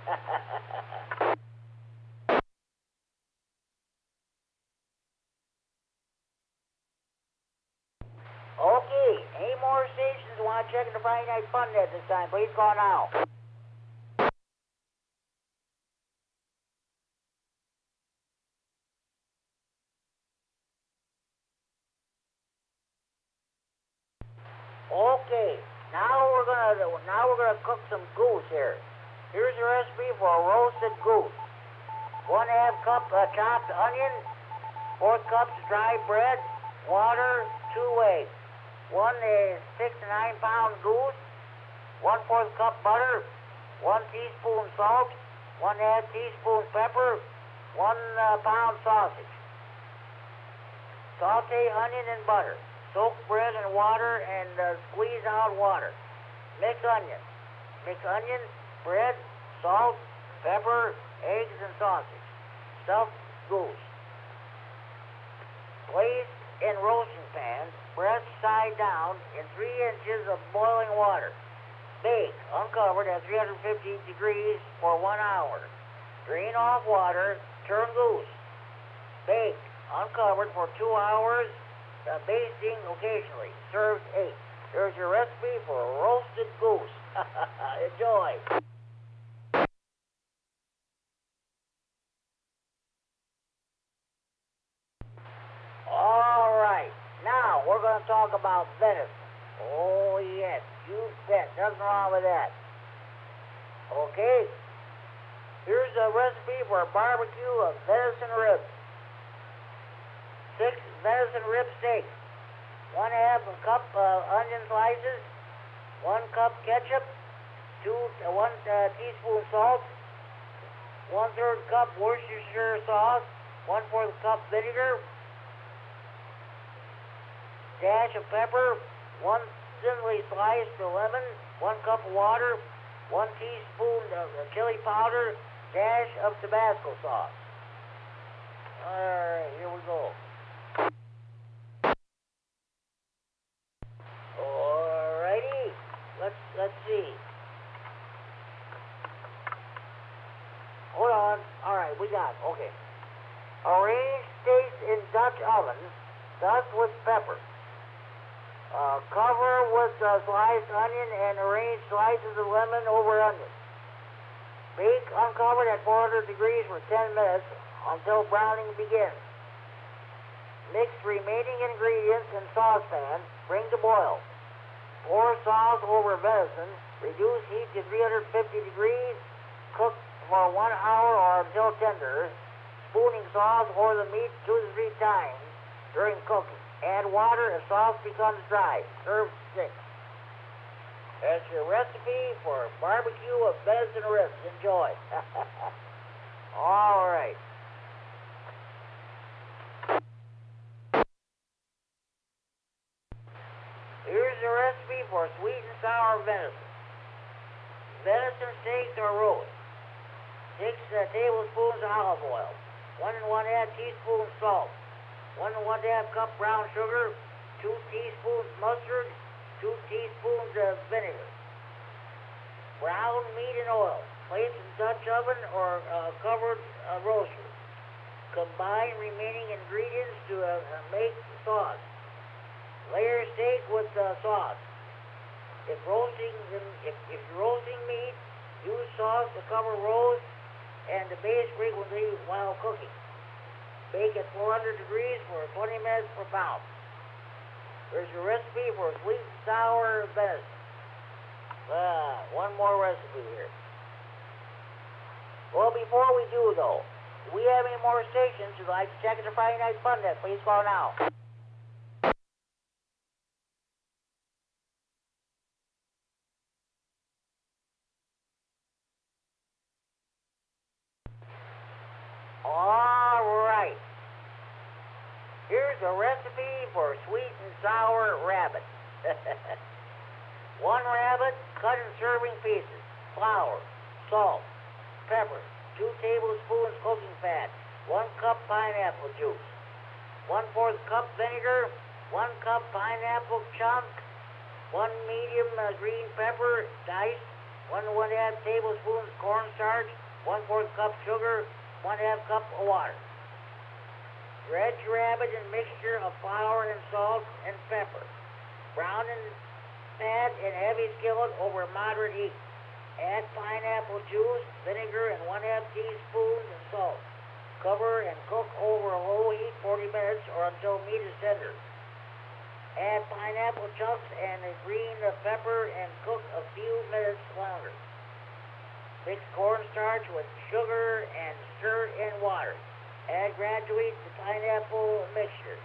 Okay, any more stations want to check in the Friday Night Fun Net this time? Please call now. Okay, now we're gonna cook some goose here. Here's a recipe for a roasted goose. 1/2 cup chopped onion, 4 cups dry bread, water, 2 eggs. 1 6 to 9 pound goose, 1/4 cup butter, 1 teaspoon salt, 1/2 teaspoon pepper, 1 pound sausage. Saute onion and butter. Soak bread in water and squeeze out water. Mix onion. Mix onion, bread, salt, pepper, eggs, and sausage. Stuffed goose. Place in roasting pan, breast side down, in 3 inches of boiling water. Bake, uncovered at 350 degrees for 1 hour. Drain off water, turn goose. Bake, uncovered for 2 hours, basting occasionally. Served 8. There's your recipe for roasted goose. Enjoy. All right. Now, we're going to talk about venison. Oh, yes. You bet. Nothing wrong with that. Okay. Here's a recipe for a barbecue of venison ribs. 6 venison rib steaks. 1/2 cup onion slices. 1 cup ketchup. 1 teaspoon salt. 1/3 cup Worcestershire sauce. 1/4 cup vinegar. Dash of pepper. 1 thinly sliced lemon. 1 cup of water. 1 teaspoon of chili powder. Dash of Tabasco sauce. All right, here we go. Alrighty, let's see. Hold on. All right, we got it. Okay. Arrange steaks in Dutch oven, dust with pepper. Cover with sliced onion and arrange slices of lemon over onion. Bake uncovered at 400 degrees for 10 minutes until browning begins. Mix remaining ingredients in saucepan. Bring to boil. Pour sauce over venison. Reduce heat to 350 degrees. Cook for 1 hour or until tender. Spooning sauce over the meat 2 to 3 times during cooking. Add water as sauce becomes dry. Serve 6. That's your recipe for barbecue of venison ribs. Enjoy. All right. Here's the recipe for sweet and sour venison. Venison steaks or roast. 6 tablespoons olive oil. 1 1/2 teaspoons salt. 1 1/2 cup brown sugar. 2 teaspoons mustard. 2 teaspoons of vinegar. Brown meat in oil. Place in Dutch oven or covered roaster. Combine remaining ingredients to make sauce. Layer steak with sauce. If you're roasting meat, use sauce to cover roast and to baste frequently while cooking. Bake at 400 degrees for 20 minutes per pound. There's your recipe for sweet and sour venison. One more recipe here. Well, before we do, though, if we have any more stations you'd like to check the Friday Night Fun Net, please call now. All right. Here's a recipe for sweet and sour rabbit. 1 rabbit cut in serving pieces. Flour, salt, pepper, 2 tablespoons cooking fat, 1 cup pineapple juice, 1/4 cup vinegar, 1 cup pineapple chunk, 1 medium green pepper diced, 1 1/2 tablespoons cornstarch, 1/4 cup sugar, 1/2 cup of water. Dredge rabbit in mixture of flour and salt and pepper. Brown in fat in heavy skillet over moderate heat. Add pineapple juice, vinegar, and 1/2 teaspoon and salt. Cover and cook over a low heat 40 minutes or until meat is tender. Add pineapple chunks and a green pepper and cook a few minutes longer. Mix cornstarch with sugar and stir in water. Add gradually the pineapple mixture.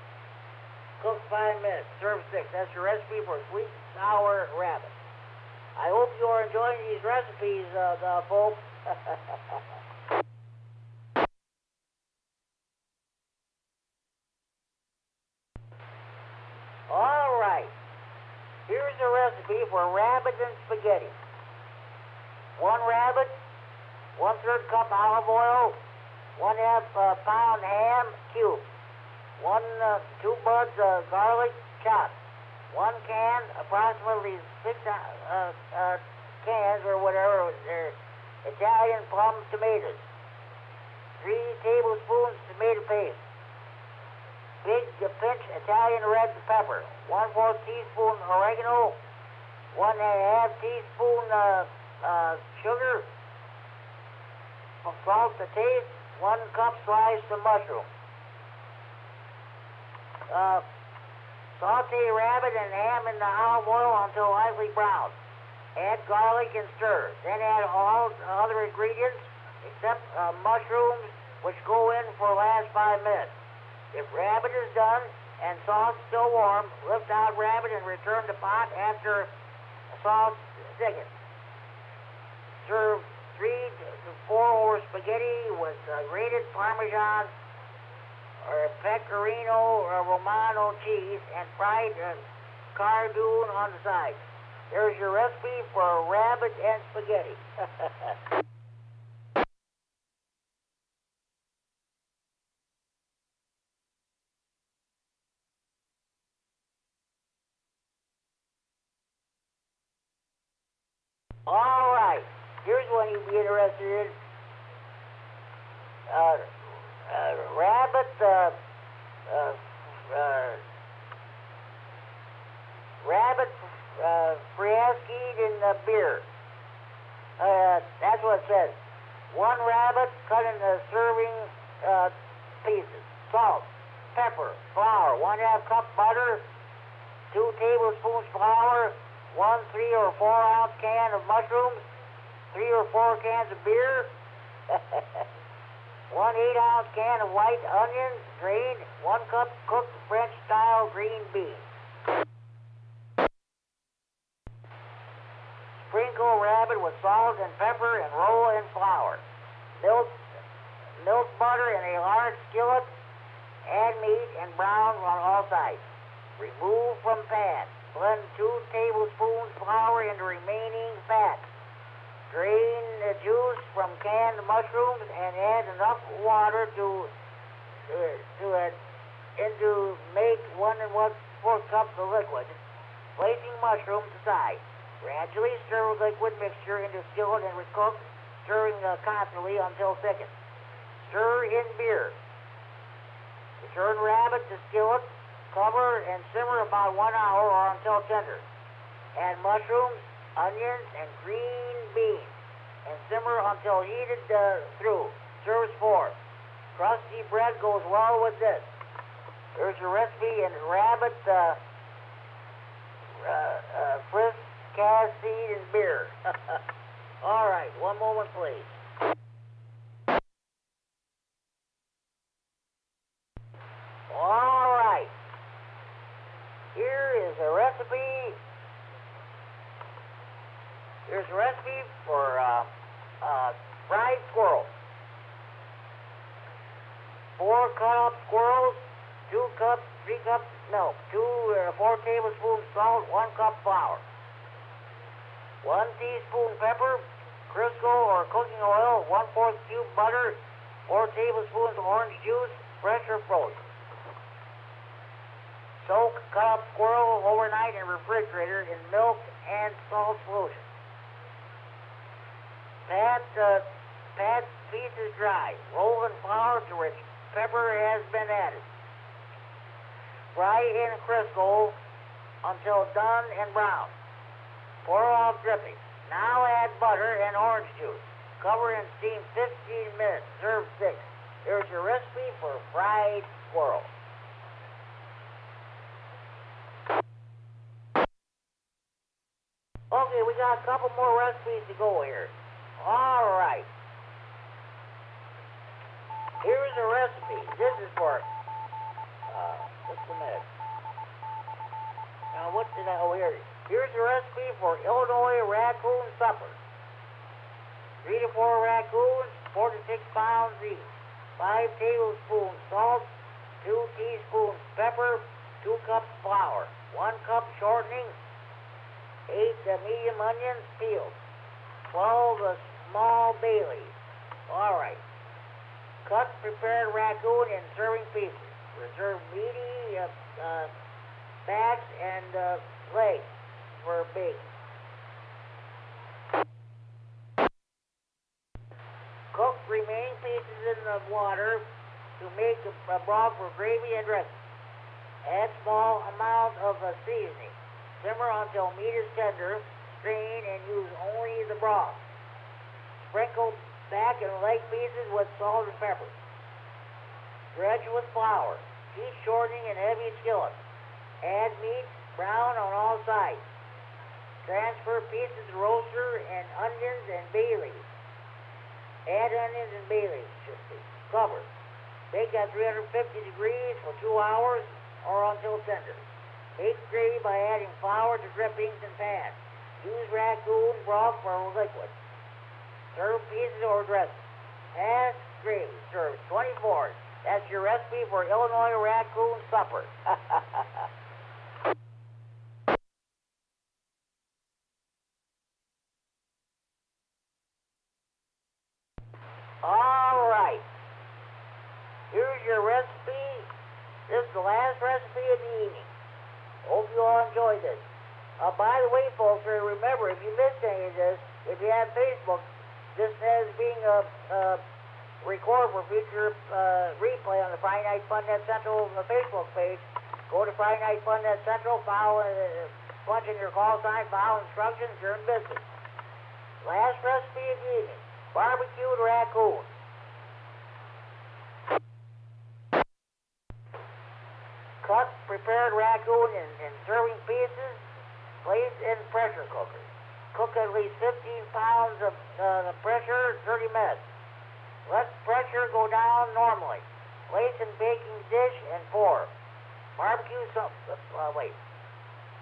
cook 5 minutes. Serve 6. That's your recipe for sweet and sour rabbit. I hope you are enjoying these recipes, folks. All right. Here's a recipe for rabbit and spaghetti. 1 rabbit, 1/3 cup olive oil, 1/2 pound ham cubed, 2 buds garlic chopped, 1 can, approximately 6 cans or whatever, Italian plum tomatoes, 3 tablespoons tomato paste, big pinch Italian red pepper, 1/4 teaspoon oregano, 1/2 teaspoon sugar, salt to taste, 1 cup sliced of mushroom. Saute rabbit and ham in the olive oil until lightly brown. Add garlic and stir. Then add all other ingredients except mushrooms, which go in for the last 5 minutes. If rabbit is done and sauce still warm, lift out rabbit and return to pot after sauce thickens. Serve 3 to 4 over spaghetti with grated Parmesan or pecorino or Romano cheese and fried cardoon on the side. There's your recipe for rabbit and spaghetti. All right, here's one you'd be interested in. Rabbit friaskied in beer. That's what it says. 1 rabbit cut into serving pieces. Salt, pepper, flour, 1/2 cup butter, 2 tablespoons flour, 1 3 or 4 ounce can of mushrooms, 3 or 4 cans of beer, 1 8-ounce can of white onions, drained, 1 cup cooked French-style green beans. Sprinkle rabbit with salt and pepper and roll in flour. Melt butter in a large skillet. Add meat and brown on all sides. Remove from pan. Blend 2 tablespoons flour into remaining fat. Drain the juice from canned mushrooms and add enough water to make 1 1/4 cups of liquid, placing mushrooms aside. Gradually stir the liquid mixture into skillet and cook, stirring constantly until thickened. Stir in beer. Return rabbit to skillet, cover and simmer about 1 hour or until tender. Add mushrooms, onions, and green beans, and simmer until heated through. Serves 4. Crusty bread goes well with this. There's a recipe in rabbit fricassee and beer. All right, one moment, please. All right. Here is a recipe. Here's a recipe for fried squirrel. 4 cut-up squirrels, 3 cups milk, 4 tablespoons salt, 1 cup flour, 1 teaspoon pepper, Crisco or cooking oil, 1/4 cube butter, 4 tablespoons orange juice, fresh or frozen. Soak cut-up squirrel overnight in refrigerator in milk and salt solution. Pat pieces dry. Roll in flour to which pepper has been added. Fry in Crisco until done and brown. Pour off dripping. Now add butter and orange juice. Cover and steam 15 minutes. Serve 6. Here's your recipe for fried squirrel. Okay, we got a couple more recipes to go here. All right. Here's a recipe. This is for, just a minute. Now, what did I, oh, here. Here's the recipe for Illinois raccoon supper. 3 to 4 raccoons, 4 to 6 pounds each. 5 tablespoons salt, 2 teaspoons pepper, 2 cups flour, 1 cup shortening, 8 medium onions peeled, 12 small bay leaves. All right. Cut prepared raccoon in serving pieces. Reserve meaty backs and legs for baking. Cook remaining pieces in the water to make a broth for gravy and dressing. Add small amount of seasoning. Simmer until meat is tender. Strain and use only the broth. Sprinkle back and leg pieces with salt and pepper. Dredge with flour. Heat shortening in heavy skillet. Add meat, brown on all sides. Transfer pieces to roaster and onions and bay leaves. Add onions and bay leaves. Cover. Bake at 350 degrees for 2 hours or until tender. Make gravy by adding flour to drippings and pans. Use raccoon broth for liquid. Serve pieces or dressing. Add gravy. Serve 24. That's your recipe for Illinois raccoon supper. All right. Here's your recipe. This is the last recipe of the evening. Hope you all enjoyed this. By the way, folks, remember, if you missed any of this, if you have Facebook, this is being recorded for future replay on the Friday Night Fun.net Central Facebook page. Go to Friday Night Fun.net Central, follow, punch in your call sign, follow instructions, you're in business. Last recipe of the evening. Barbecued raccoon. Cut prepared raccoon in serving pieces. Place in pressure cooker. Cook at least 15 pounds of the pressure 30 minutes. Let pressure go down normally. Place in baking dish and pour. Barbecue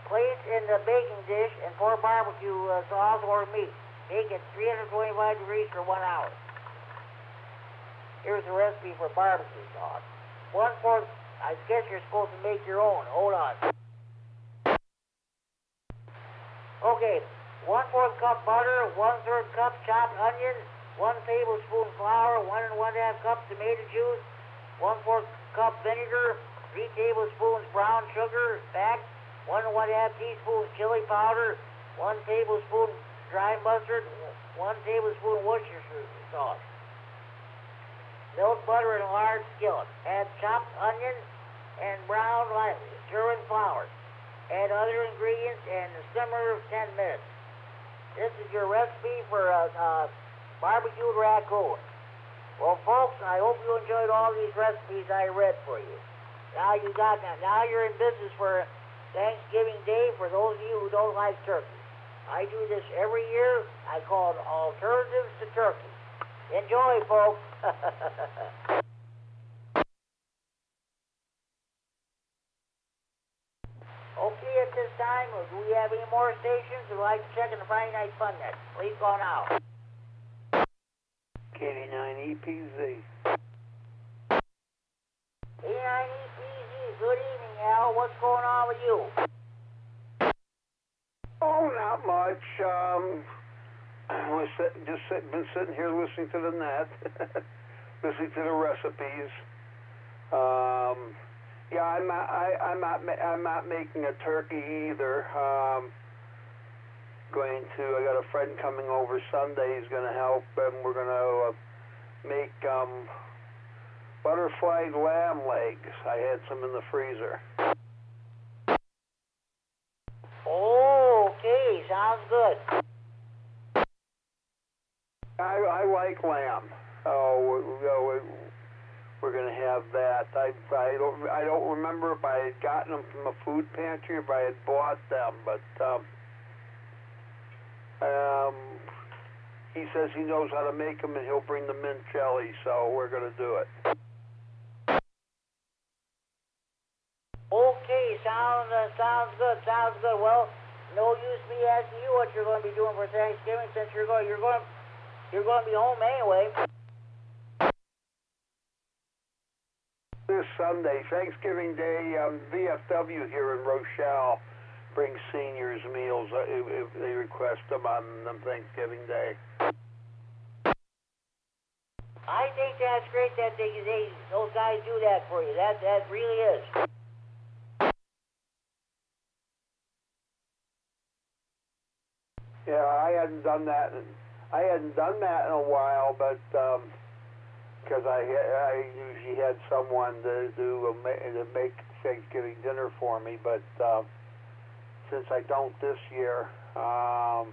Place in the baking dish and pour barbecue sauce or meat. Bake at 325 degrees for 1 hour. Here's the recipe for barbecue sauce. 1/4, I guess you're supposed to make your own. Hold on. Okay, 1/4 cup butter, 1/3 cup chopped onions, 1 tablespoon flour, 1 1/2 cup tomato juice, 1/4 cup vinegar, 3 tablespoons brown sugar, back, 1 1/2 teaspoons chili powder, 1 tablespoon dry mustard, 1 tablespoon Worcestershire sauce. Melt butter in a large skillet. Add chopped onions and brown lightly. Stir in flour. Add other ingredients and simmer 10 minutes. This is your recipe for barbecued raccoon. Well, folks, I hope you enjoyed all these recipes I read for you. Now you're in business for Thanksgiving Day for those of you who don't like turkey. I do this every year. I call it Alternatives to Turkey. Enjoy, folks. Okay, at this time, do we have any more stations who would like to check in the Friday Night Fun Net? Please go now. KD9EPZ. K9EPZ, good evening, Al. What's going on with you? Oh, not much. Been sitting here listening to the net, listening to the recipes. Yeah, I'm not making a turkey either. I got a friend coming over Sunday. He's going to help, and we're going to make butterflied lamb legs. I had some in the freezer. Okay, sounds good. I like lamb. Oh, we're going to have that. I don't remember if I had gotten them from a food pantry or if I had bought them, but he says he knows how to make them and he'll bring the mint jelly, so we're going to do it. Okay, sounds Sounds good. Sounds good. Well, no use me asking you what you're going to be doing for Thanksgiving since you're going to be home anyway. This Sunday, Thanksgiving Day, VFW here in Rochelle brings seniors meals if they request them on Thanksgiving Day. I think that's great that those guys do that for you. That really is. Yeah, I hadn't done that in a while, but because I usually had someone to make Thanksgiving dinner for me, but since I don't this year, I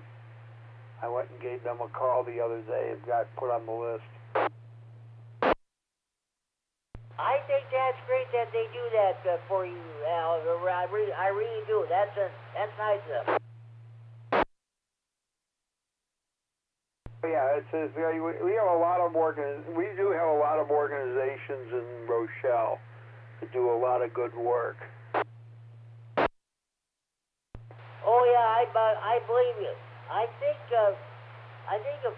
went and gave them a call the other day and got put on the list. I think that's great that they do that for you, Al. I really do. That's nice of them. Yeah, we have a lot of we do have a lot of organizations in Rochelle that do a lot of good work. Oh yeah, I believe you. I think a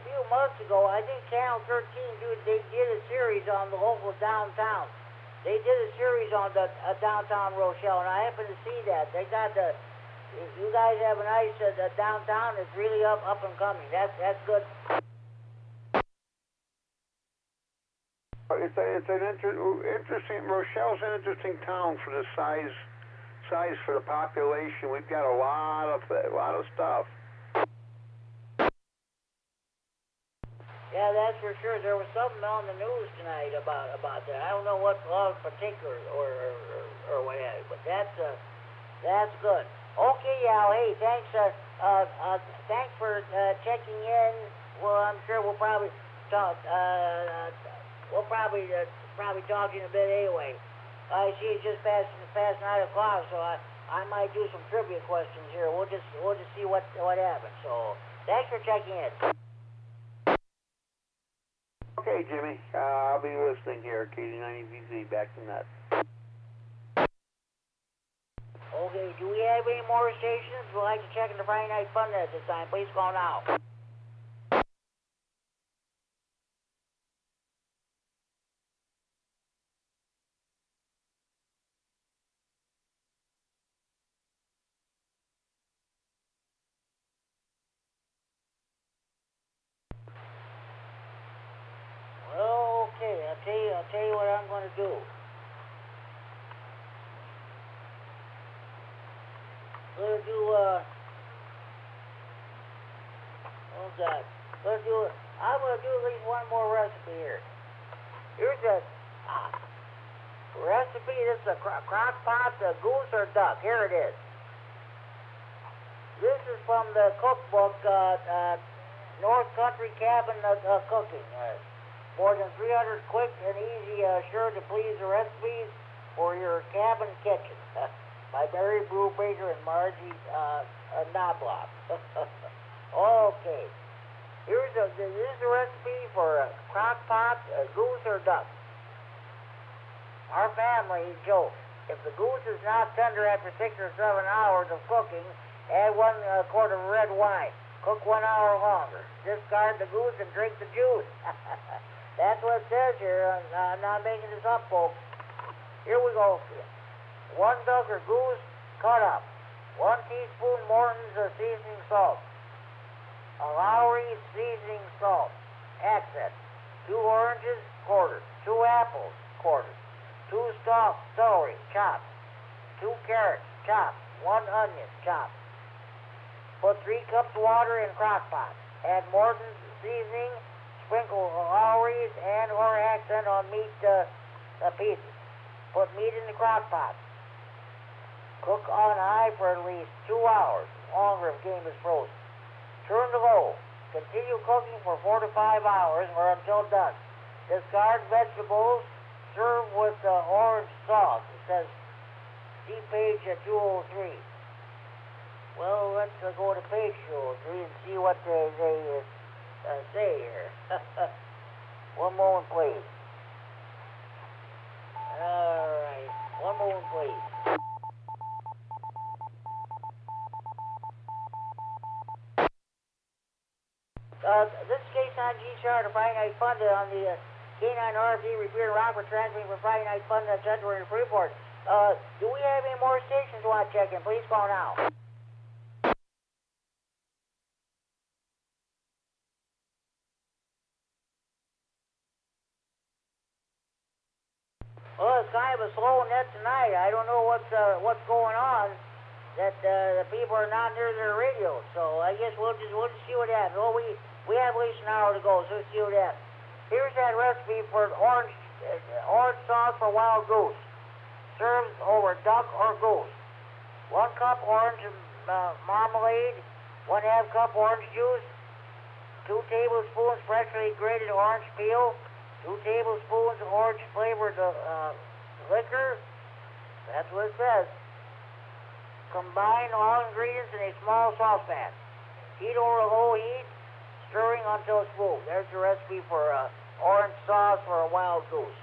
few months ago, I think Channel 13 they did a series on the local downtown. They did a series on the downtown Rochelle, and I happened to see that. They got you guys have a nice downtown. It's really up and coming. That's good. It's an interesting. Rochelle's an interesting town for the size for the population. We've got a lot of stuff. Yeah, that's for sure. There was something on the news tonight about that. I don't know what particular or what have you, but that's good. Okay, Al. Hey, thanks. Thanks for checking in. Well, I'm sure we'll probably talk. We'll probably talk in a bit anyway. I see it's just past 9 o'clock, so I might do some trivia questions here. We'll just see what happens. So thanks for checking in. Okay, Jimmy. I'll be listening here. KD9MED, back to net. Okay, do we have any more stations? We'd like to check in the Friday Night Fun at this time. Please call now. Well, okay, I'll tell you what I'm going to do. I'm going to do at least one more recipe here. Here's a recipe. This is a crock pot, goose or duck. Here it is. This is from the cookbook, North Country Cabin Cooking. More than 300 quick and easy, sure to please recipes for your cabin kitchen. By Mary Brubaker and Margie Knobloch. Okay. This is a recipe for a crock pot, goose or duck. Our family jokes, if the goose is not tender after 6 or 7 hours of cooking, add 1 quart of red wine. Cook 1 hour longer. Discard the goose and drink the juice. That's what it says here. I'm not making this up, folks. Here we go. 1 duck or goose, cut up. 1 teaspoon Morton's seasoning salt. A Lowry seasoning salt. Accent. 2 oranges, quarters. 2 apples, quarters. 2 stalks celery, chopped. 2 carrots, chopped. 1 onion, chopped. Put 3 cups of water in crock pot. Add Morton's seasoning. Sprinkle Lowry's and or accent on meat pieces. Put meat in the crock pot. Cook on high for at least 2 hours, longer if game is frozen. Turn to low. Continue cooking for 4 to 5 hours or until done. Discard vegetables. Serve with orange sauce. It says, see page 203. Well, let's go to page 203 and see what they say here. 1 moment, please. All right. 1 moment, please. This is K9GCR to Friday Night Fun on the K9RFD Repeater Rockford transmitting for Friday Night Fun Central in Freeport. Do we have any more stations you want to check in? Please call now. Well, it's kind of a slow net tonight. I don't know what's going on. That the people are not near their radios. So I guess we'll just see what happens. Well, we have at least an hour to go, so let's see what happens. Here's that recipe for orange sauce for wild goose. Serves over duck or goose. 1 cup orange marmalade. 1/2 cup orange juice. 2 tablespoons freshly grated orange peel. 2 tablespoons orange flavored liquor. That's what it says. Combine all ingredients in a small saucepan. Heat over low heat, stirring until smooth. There's the recipe for orange sauce for a wild goose.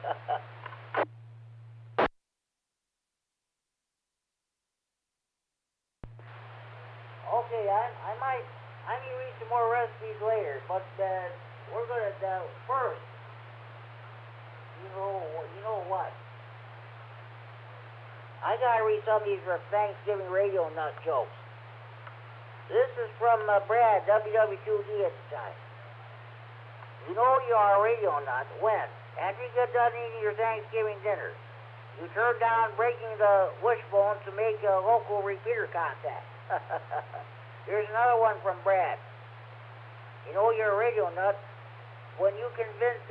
Okay, I might read some more recipes later, but we're gonna first. You know what? I gotta read some of these Thanksgiving radio nut jokes. This is from Brad, WW2D at the time. You know you are a radio nut when, after you get done eating your Thanksgiving dinner, you turn down breaking the wishbone to make a local repeater contact. Here's another one from Brad. You know you're a radio nut when you convince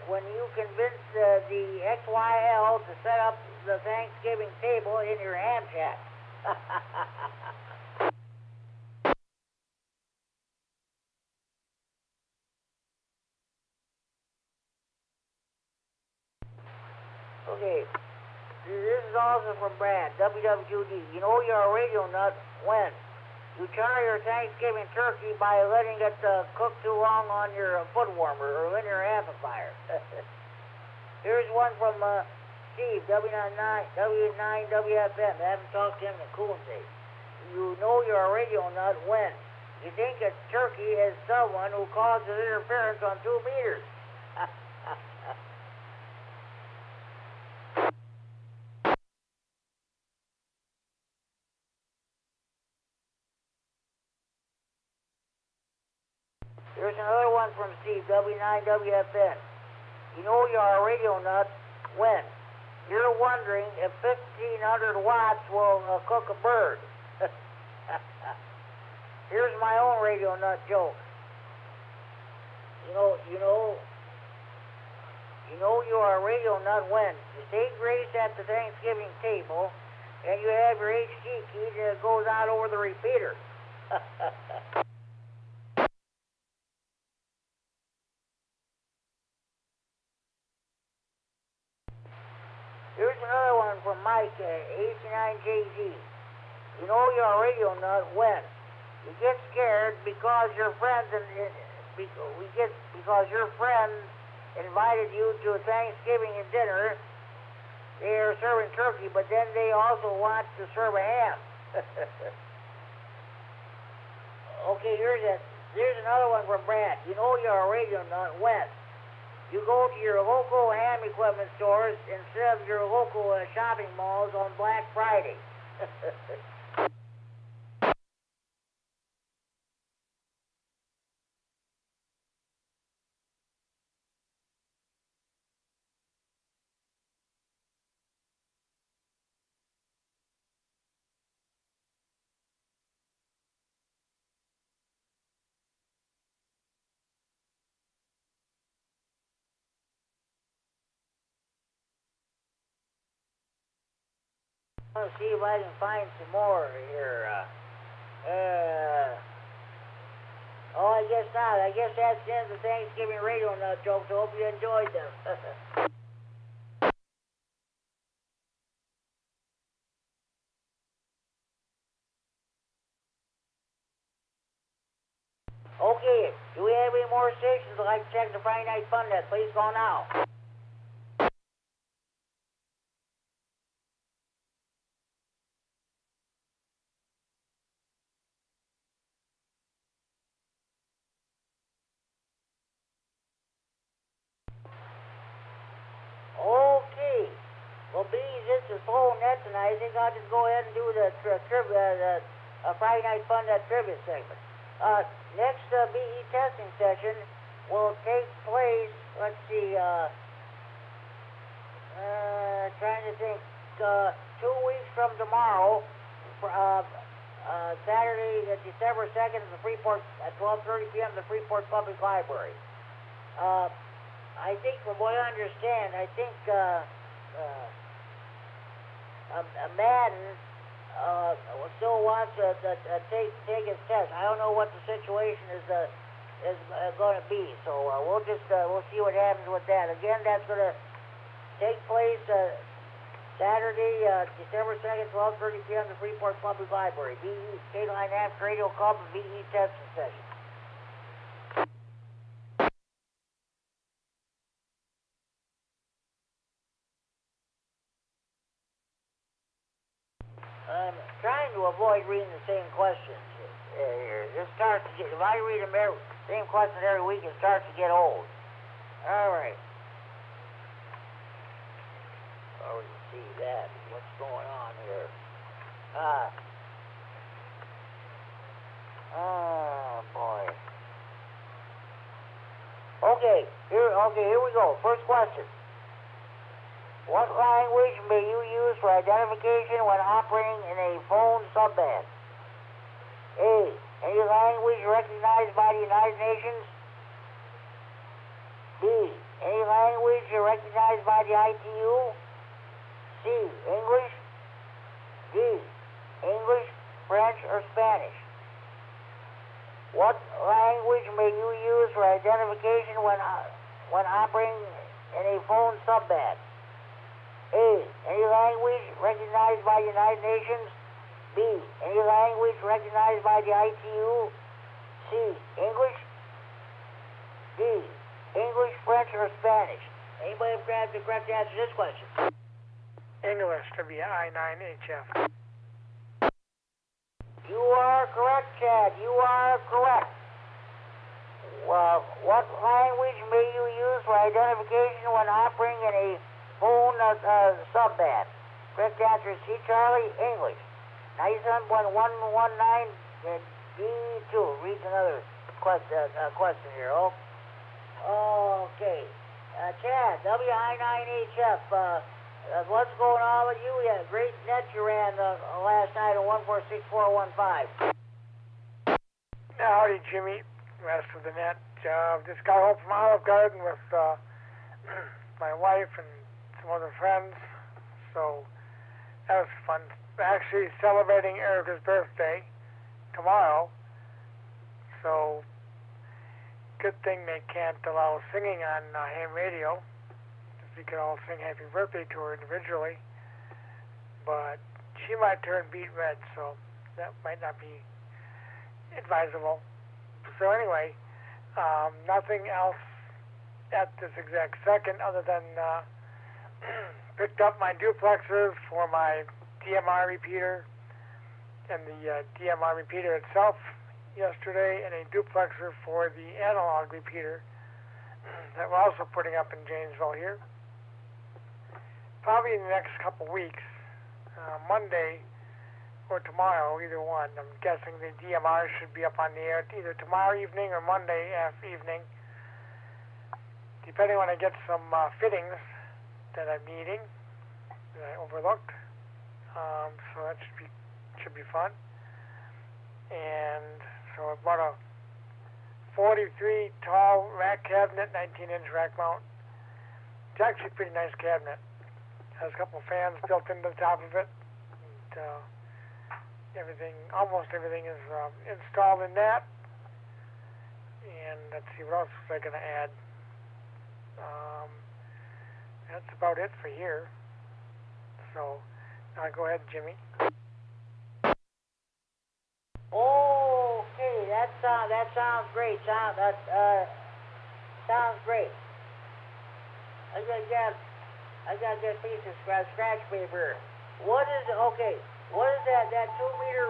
the XYL to set up the Thanksgiving table in your ham shack. Okay, this is also from Brad, WWD. You know you're a radio nut when you char your Thanksgiving turkey by letting it cook too long on your foot warmer or linear amplifier. Here's one from Steve, W9AXD I haven't talked to him in cooling days. You know you're a radio nut when you think a turkey is someone who causes interference on 2 meters. Here's another one from Steve, W9WFN. You know you're a radio nut when you're wondering if 1,500 watts will cook a bird. Here's my own radio nut joke. You know you are a radio nut when you say grace at the Thanksgiving table and you have your HT key that goes out over the repeater. Here's another one from Mike, 89JZ. You know you're a radio nut when you get scared because your friends invited you to a Thanksgiving dinner. They are serving turkey, but then they also want to serve a ham. Okay, here's another one from Brad. You know you're a radio nut when you go to your local ham equipment stores instead of your local shopping malls on Black Friday. Let's see if I can find some more here. I guess not. I guess that's the end of the Thanksgiving radio nut jokes. I hope you enjoyed them. Okay, do we have any more stations that like to check the Friday Night Fun net? Please call now. I think I'll just go ahead and do the Friday Night Fun, that trivia segment. Next BE testing session will take place, let's see, trying to think, 2 weeks from tomorrow, Saturday, December 2nd, at the Freeport, at 12:30 p.m. at the Freeport Public Library. I think, from what I understand, I think Madden still wants to take his test. I don't know what the situation is going to be, so we'll see what happens with that. Again, that's going to take place Saturday, December 2nd, 12:30 p.m. at the Freeport Public Library. BE K9RFD Radio Club and BE testing session. I'm trying to avoid reading the same questions here. This starts to get, if I read them same questions every week, it starts to get old. All right. Oh, you see that. What's going on here? Oh, boy. Okay, here we go. First question. What language may you use for identification when operating in a phone subband? A. Any language recognized by the United Nations? B. Any language recognized by the ITU? C. English? D. English, French, or Spanish? What language may you use for identification when operating in a phone subband? A. Any language recognized by the United Nations? B. Any language recognized by the ITU? C. English? D. English, French, or Spanish? Anybody have the correct answer to this question? English, to be I9HF. You are correct, Chad. You are correct. What language may you use for identification when operating in a phone subband? Correct answer is C. Charlie, English. 97.119 and D2. Reads another question here. Okay. Chad, W9AXD what's going on with you? Yeah, great net you ran last night at 146415. Howdy, Jimmy. Rest of the net. Just got home from Olive Garden with my wife and some other friends, so that was fun. Actually celebrating Erica's birthday tomorrow, so good thing they can't allow singing on ham radio. We could all sing happy birthday to her individually, but she might turn beet red, so that might not be advisable. So anyway, nothing else at this exact second other than picked up my duplexers for my DMR repeater and the DMR repeater itself yesterday, and a duplexer for the analog repeater that we're also putting up in Janesville here. Probably in the next couple weeks, Monday or tomorrow, either one. I'm guessing the DMR should be up on the air either tomorrow evening or Monday evening, depending when I get some fittings that I'm needing that I overlooked. So that should be fun. And so I bought a 43 tall rack cabinet, 19-inch rack mount. It's actually a pretty nice cabinet. Has a couple fans built into the top of it. And, almost everything is installed in that. And let's see, what else was I going to add? That's about it for here. So, now go ahead, Jimmy. Okay, that sounds great. Sounds great. I got that piece of scratch paper. What is that 2 meter?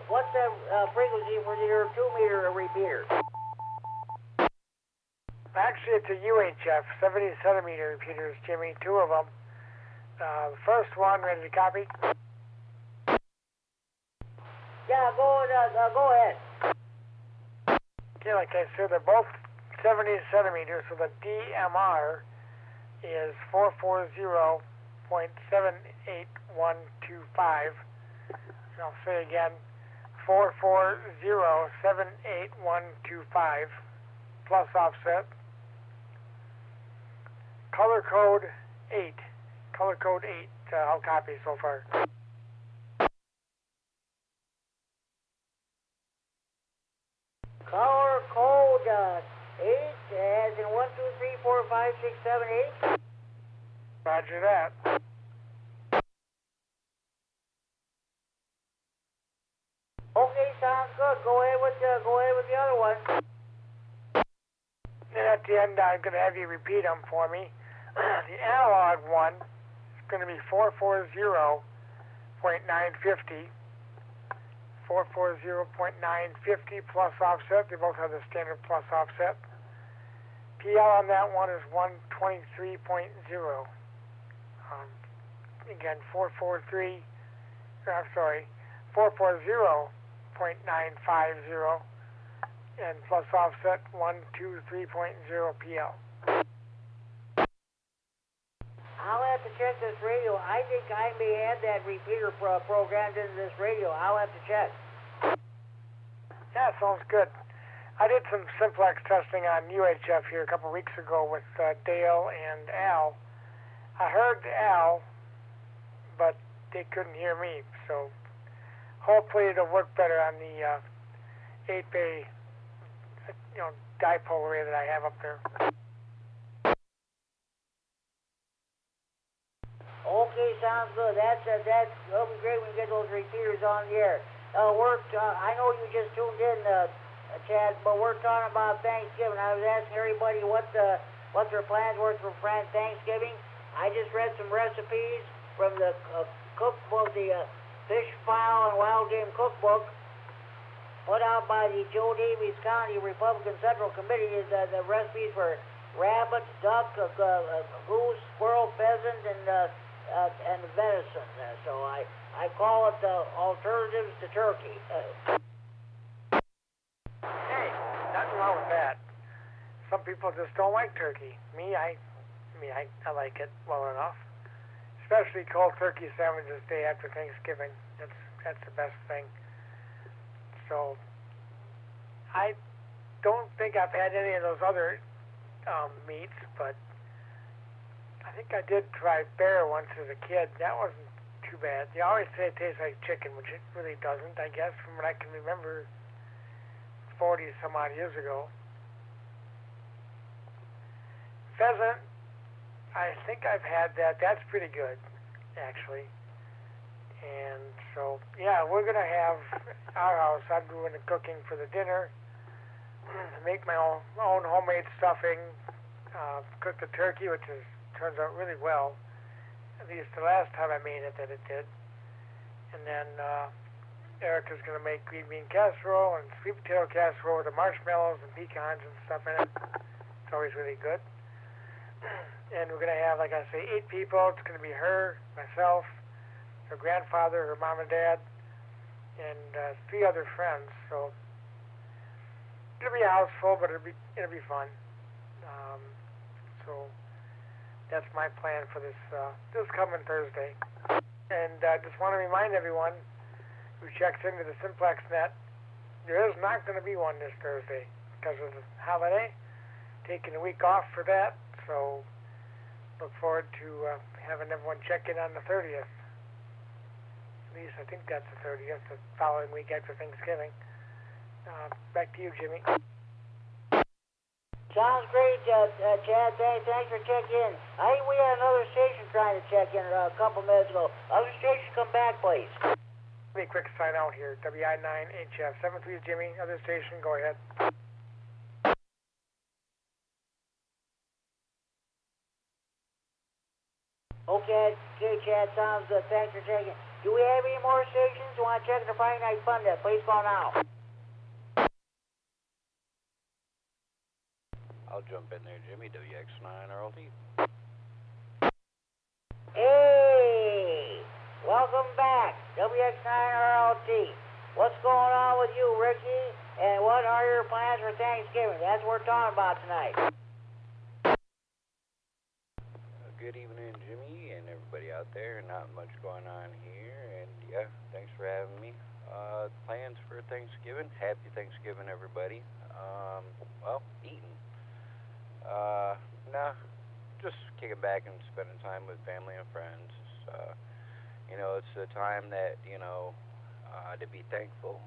What's the frequency for your 2 meter repeater? Actually, it's a UHF, 70 centimeter repeaters, Jimmy. 2 of them. The first one, ready to copy? Yeah, go ahead. Okay, like I said, they're both 70 centimeters, so the DMR is 440.78125. And I'll say again, 440.78125 plus offset. Color code 8. Color code 8. I'll copy so far. Color code 8, as in 1, 2, 3, 4, 5, 6, 7, 8. Roger that. Okay, sounds good. Go ahead with the other one. Then at the end, I'm going to have you repeat them for me. The analog one is going to be 440.950. 440.950 plus offset. They both have the standard plus offset. PL on that one is 123.0. Again, 440.950 and plus offset 123.0 PL. I'll have to check this radio. I think I may have that repeater programmed into this radio. I'll have to check. Yeah, sounds good. I did some simplex testing on UHF here a couple of weeks ago with Dale and Al. I heard Al, but they couldn't hear me. So hopefully it'll work better on the 8-bay, dipole array that I have up there. Okay, sounds good. That'll be great when we get those repeaters on the air. I know you just tuned in, Chad, but we're talking about Thanksgiving. I was asking everybody what their plans were for Thanksgiving. I just read some recipes from the cookbook, the Fish File and Wild Game Cookbook, put out by the Joe Davies County Republican Central Committee. The recipes for rabbit, duck, goose, squirrel, pheasant, and venison. So I call it alternatives to turkey. Hey, nothing wrong with that. Some people just don't like turkey. I like it well enough. Especially cold turkey sandwiches day after Thanksgiving. That's the best thing. So I don't think I've had any of those other meats, but I think I did try bear once as a kid. That wasn't too bad. They always say it tastes like chicken, which it really doesn't, I guess, from what I can remember 40 some odd years ago. Pheasant, I think I've had that. That's pretty good, actually. And so, yeah, we're going to have our house. I'm doing the cooking for the dinner. Make my own homemade stuffing. Cook the turkey, which turns out really well. At least the last time I made it, that it did. And then Erica's going to make green bean casserole and sweet potato casserole with the marshmallows and pecans and stuff in it. It's always really good. And we're going to have, like I say, 8 people. It's going to be her, myself, her grandfather, her mom and dad, and 3 other friends. So it'll be a house full, but it'll be fun. So that's my plan for this coming Thursday. And I just want to remind everyone who checks into the Simplex Net, there is not going to be one this Thursday because of the holiday. Taking a week off for that, so look forward to having everyone check in on the 30th. At least I think that's the 30th, the following week after Thanksgiving. Back to you, Jimmy. Sounds great, Chad. Thanks for checking in. I think we had another station trying to check in a couple minutes ago. Other station, come back, please. Let me quick sign out here. W9AXD 73 Jimmy. Other station, go ahead. Okay, Chad. Sounds good. Thanks for checking. Do we have any more stations? You want to check the Friday Night Fun Day? Please call now. I'll jump in there, Jimmy. WX9RLD. Hey! Welcome back. WX9RLT. What's going on with you, Ricky? And what are your plans for Thanksgiving? That's what we're talking about tonight. Good evening, Jimmy, and everybody out there. Not much going on here, and yeah, thanks for having me. Plans for Thanksgiving? Happy Thanksgiving, everybody. Well, eating. Nah, just kicking back and spending time with family and friends. You know, it's a time that, you know, to be thankful,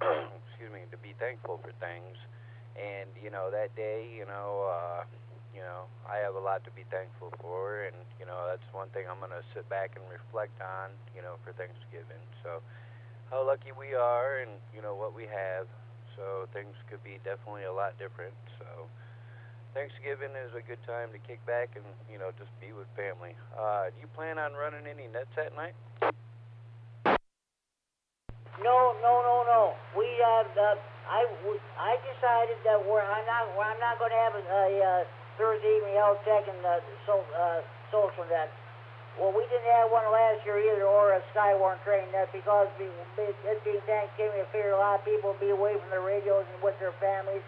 excuse me, to be thankful for things. And, you know, that day, you know, I have a lot to be thankful for, and, you know, that's one thing I'm going to sit back and reflect on, you know, for Thanksgiving. So, how lucky we are and, you know, what we have. So, things could be definitely a lot different. So, Thanksgiving is a good time to kick back and, you know, just be with family. Do you plan on running any nets at night? No. We I decided that I'm not going to have a Thursday evening health check and social net. Well, we didn't have one last year either, or a Skywarn training net, because it being Thanksgiving, I figured a lot of people would be away from their radios and with their families,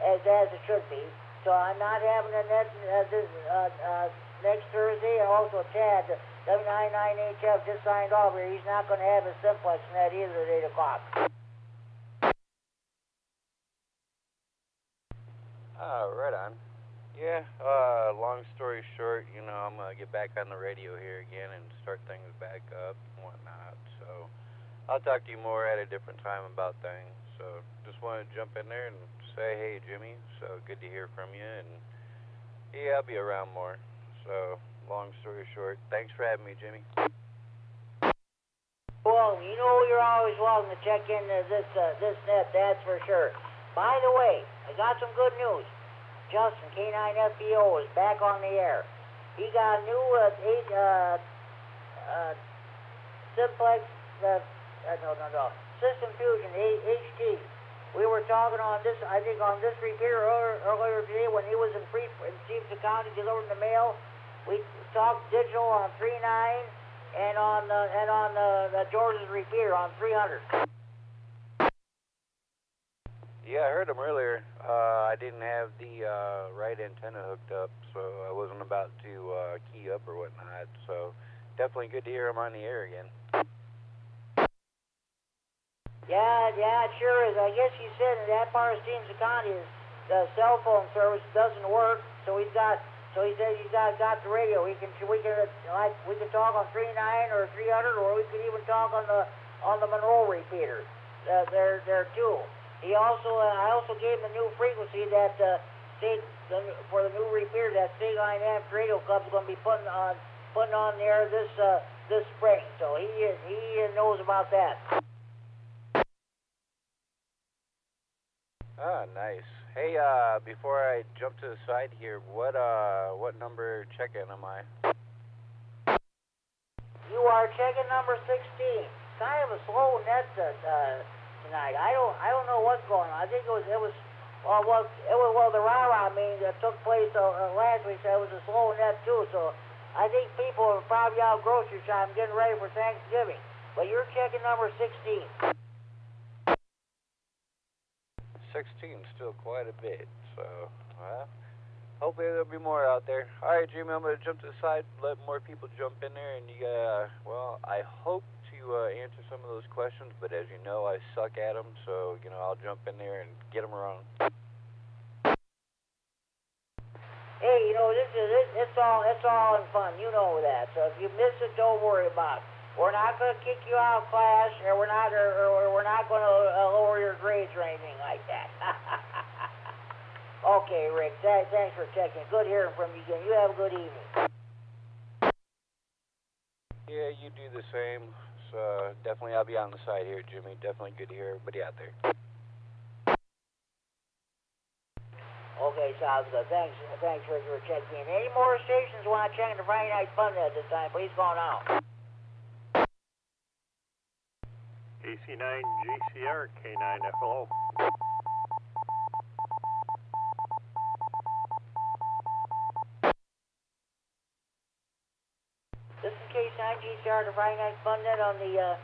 as it should be. So I'm not having a net next Thursday. And also, Chad, W9AXD just signed off here. He's not going to have a simplex net either at 8 o'clock. Right on. Yeah, long story short, you know, I'm going to get back on the radio here again and start things back up and whatnot. So I'll talk to you more at a different time about things. So just want to jump in there and say, hey, Jimmy, so good to hear from you. And yeah, I'll be around more. So long story short, thanks for having me, Jimmy. Well, you know you're always welcome to check in this net, that's for sure. By the way, I got some good news. Justin, K9FDO, is back on the air. He got a new simplex, System Fusion HD. We were talking on this, I think, on this repeater earlier today when he was in Stevens County delivering the mail. We talked digital on 3.9 and on George's repeater on 300. Yeah, I heard him earlier. I didn't have the right antenna hooked up, so I wasn't about to key up or whatnot. So definitely good to hear him on the air again. Yeah, it sure is. I guess he said in that part of Stevens County, the cell phone service doesn't work, so he said he's got the radio. We can talk on 3.9 or 300, or we could even talk on the Monroe repeater. There too. I also gave him the new frequency that for the new repeater that State Line Amp Radio Club's going to be putting on the air this spring. So he knows about that. Ah, nice. Hey, before I jump to the side here, what number check-in am I? You are check-in number 16. Kind of a slow net tonight. I don't know what's going on. I think the rah-rah meeting that took place last week said it was a slow net too. So I think people are probably out grocery time getting ready for Thanksgiving. But you're checking number 16. 16, still quite a bit. So, well, hopefully there'll be more out there. All right, Jimmy, I'm going to jump to the side, let more people jump in there, and well, I hope to answer some of those questions, but as you know, I suck at them, so, you know, I'll jump in there and get them wrong. Hey, you know, it's all in fun. You know that. So if you miss it, don't worry about it. We're not going to kick you out of class, or we're not going to lower your grades or anything like that. Okay, Rick. Thanks for checking. Good hearing from you again. You have a good evening. Yeah, you do the same. So definitely, I'll be on the side here, Jimmy. Definitely good to hear everybody out there. Okay, sounds good. Thanks, Rick, for checking in. Any more stations want to check in the Friday Night Fun at this time? Please call now. AC9GCR, K9FLO. This is K9GCR, the Friday Night Fun Net on the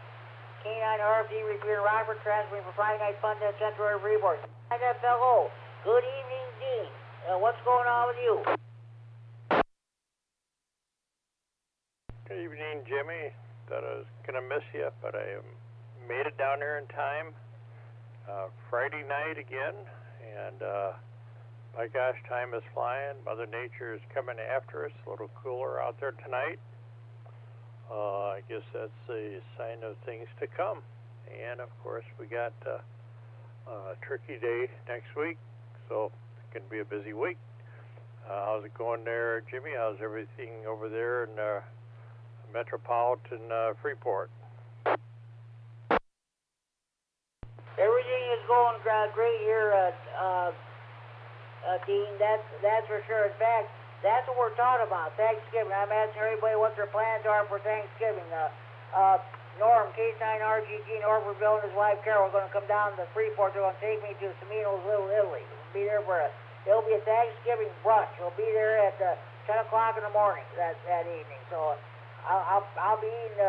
K9RFD Repeater Rockford, transferring for Friday night fun at Central Air Freeport. FLO. Good evening, Dean. What's going on with you? Good evening, Jimmy. Thought I was going to miss you, but I made it down there in time. Friday night again, and my gosh, time is flying. Mother Nature is coming after us. A little cooler out there tonight. I guess that's a sign of things to come. And of course, we got Turkey Day next week, so it's going to be a busy week. How's it going there, Jimmy? How's everything over there in metropolitan Freeport? Everything is going great here, Dean. That's for sure. In fact, that's what we're talking about, Thanksgiving. I'm asking everybody what their plans are for Thanksgiving. Norm, K9RGG, Norbert Bill and his wife Carol are going to come down to Freeport. They're going to take me to Semino's Little Italy. We'll be there for it'll be a Thanksgiving brunch. We'll be there at 10 o'clock in the morning that evening. So I'll be eating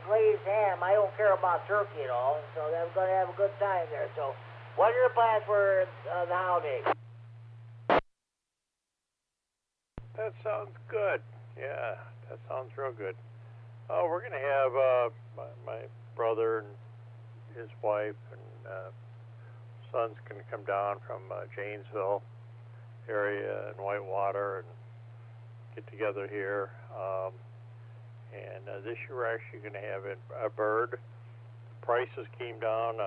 glazed ham. I don't care about turkey at all, and so we're going to have a good time there. So, what are your plans for the holidays? That sounds good. Yeah, that sounds real good. Oh, we're going to have my brother and his wife and son's going to come down from Janesville area and Whitewater and get together here. And this year we're actually going to have a bird. The prices came down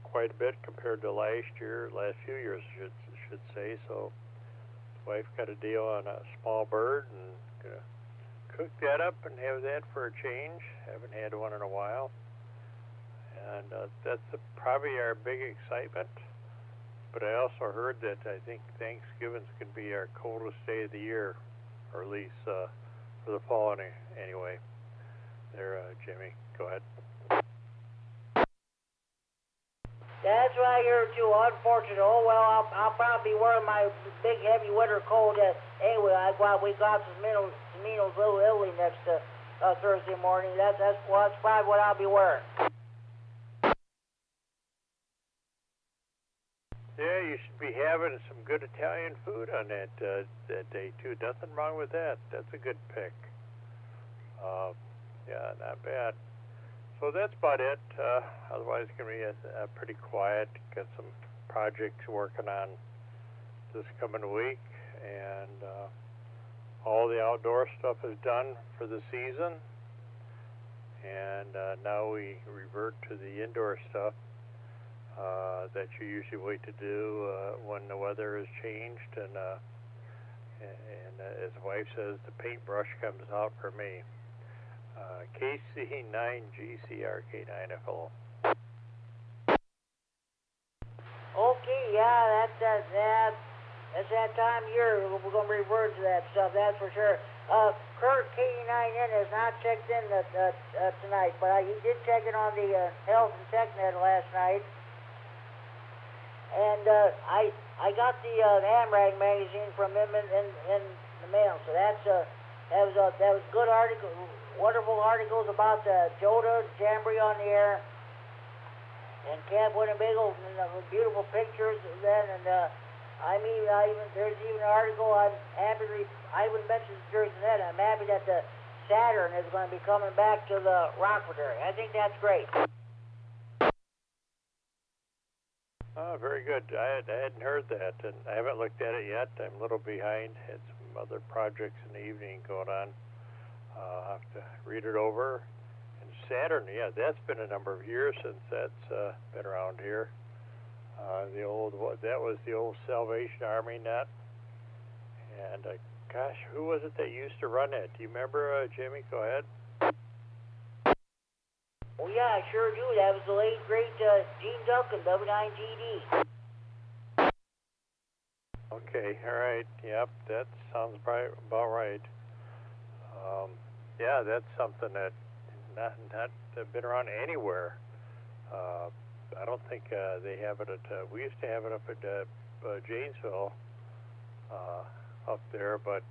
quite a bit compared to last few years, should say. So the wife got a deal on a small bird and gonna cook that up and have that for a change. Haven't had one in a while. And that's probably our big excitement. But I also heard that I think Thanksgiving's going to be our coldest day of the year, or at least for the fall anyway. There, Jimmy, go ahead. That's what I hear too. Unfortunate. Oh well, I'll probably be wearing my big heavy winter coat. Anyway, we got Semino's Little Italy next Thursday morning. That's probably what I'll be wearing. Yeah, you should be having some good Italian food on that day too. Nothing wrong with that. That's a good pick. Yeah, not bad. So that's about it. Otherwise, it's going to be a pretty quiet. Got some projects working on this coming week, and all the outdoor stuff is done for the season. And now we revert to the indoor stuff that you usually wait to do when the weather has changed. And as the wife says, the paintbrush comes out for me. KC9GCRK9FLO. Okay, yeah, that's that time of year. We're going to revert to that stuff, that's for sure. Kurt, KD9MED, has not checked in tonight, but he did check in on the Health and TechNet last night. And I got the AMRAG magazine from him in the mail, so that was good article. Wonderful articles about Joda, Jamboree on the air, and Camp Winnebago, and beautiful pictures then. And there's even an article. I'm happy. I would mention during that. I'm happy that the Saturn is going to be coming back to the Rockford area. I think that's great. Oh, very good. I hadn't heard that, and I haven't looked at it yet. I'm a little behind. Had some other projects in the evening going on. I'll have to read it over. And Saturn, yeah, that's been a number of years since that's been around here. That was the old Salvation Army net. And gosh, who was it that used to run it? Do you remember, Jimmy? Go ahead. Oh yeah, I sure do. That was the late great Gene Duncan, W9GD. Okay, all right. Yep, that sounds about right. Yeah, that's something that not been around anywhere. I don't think they have it at. We used to have it up at Janesville, up there, but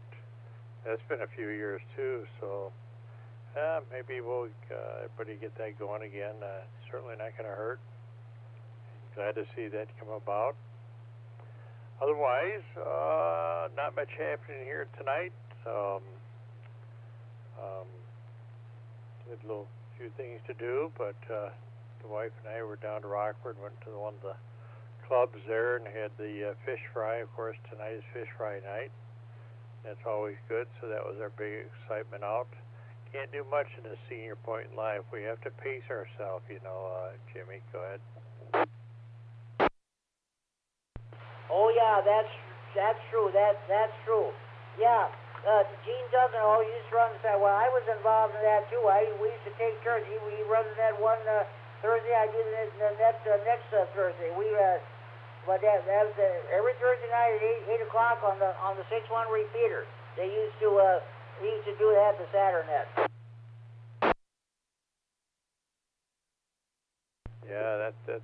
that's been a few years too. So Maybe we'll everybody get that going again. Certainly not going to hurt. Glad to see that come about. Otherwise, not much happening here tonight. Did a few things to do, but the wife and I were down to Rockford, went to one of the clubs there and had the fish fry. Of course, tonight is fish fry night. That's always good, so that was our big excitement out. Can't do much in a senior point in life. We have to pace ourselves, you know. Jimmy, go ahead. Oh yeah, that's true. That's true. Yeah, Gene Duggan always used to run that. Well, I was involved in that too. We used to take turns. He runs that one Thursday. I do the next Thursday. But that was every Thursday night at 8 o'clock on the 6-1 repeater. They used to do that at the Saturnet. Yeah, that's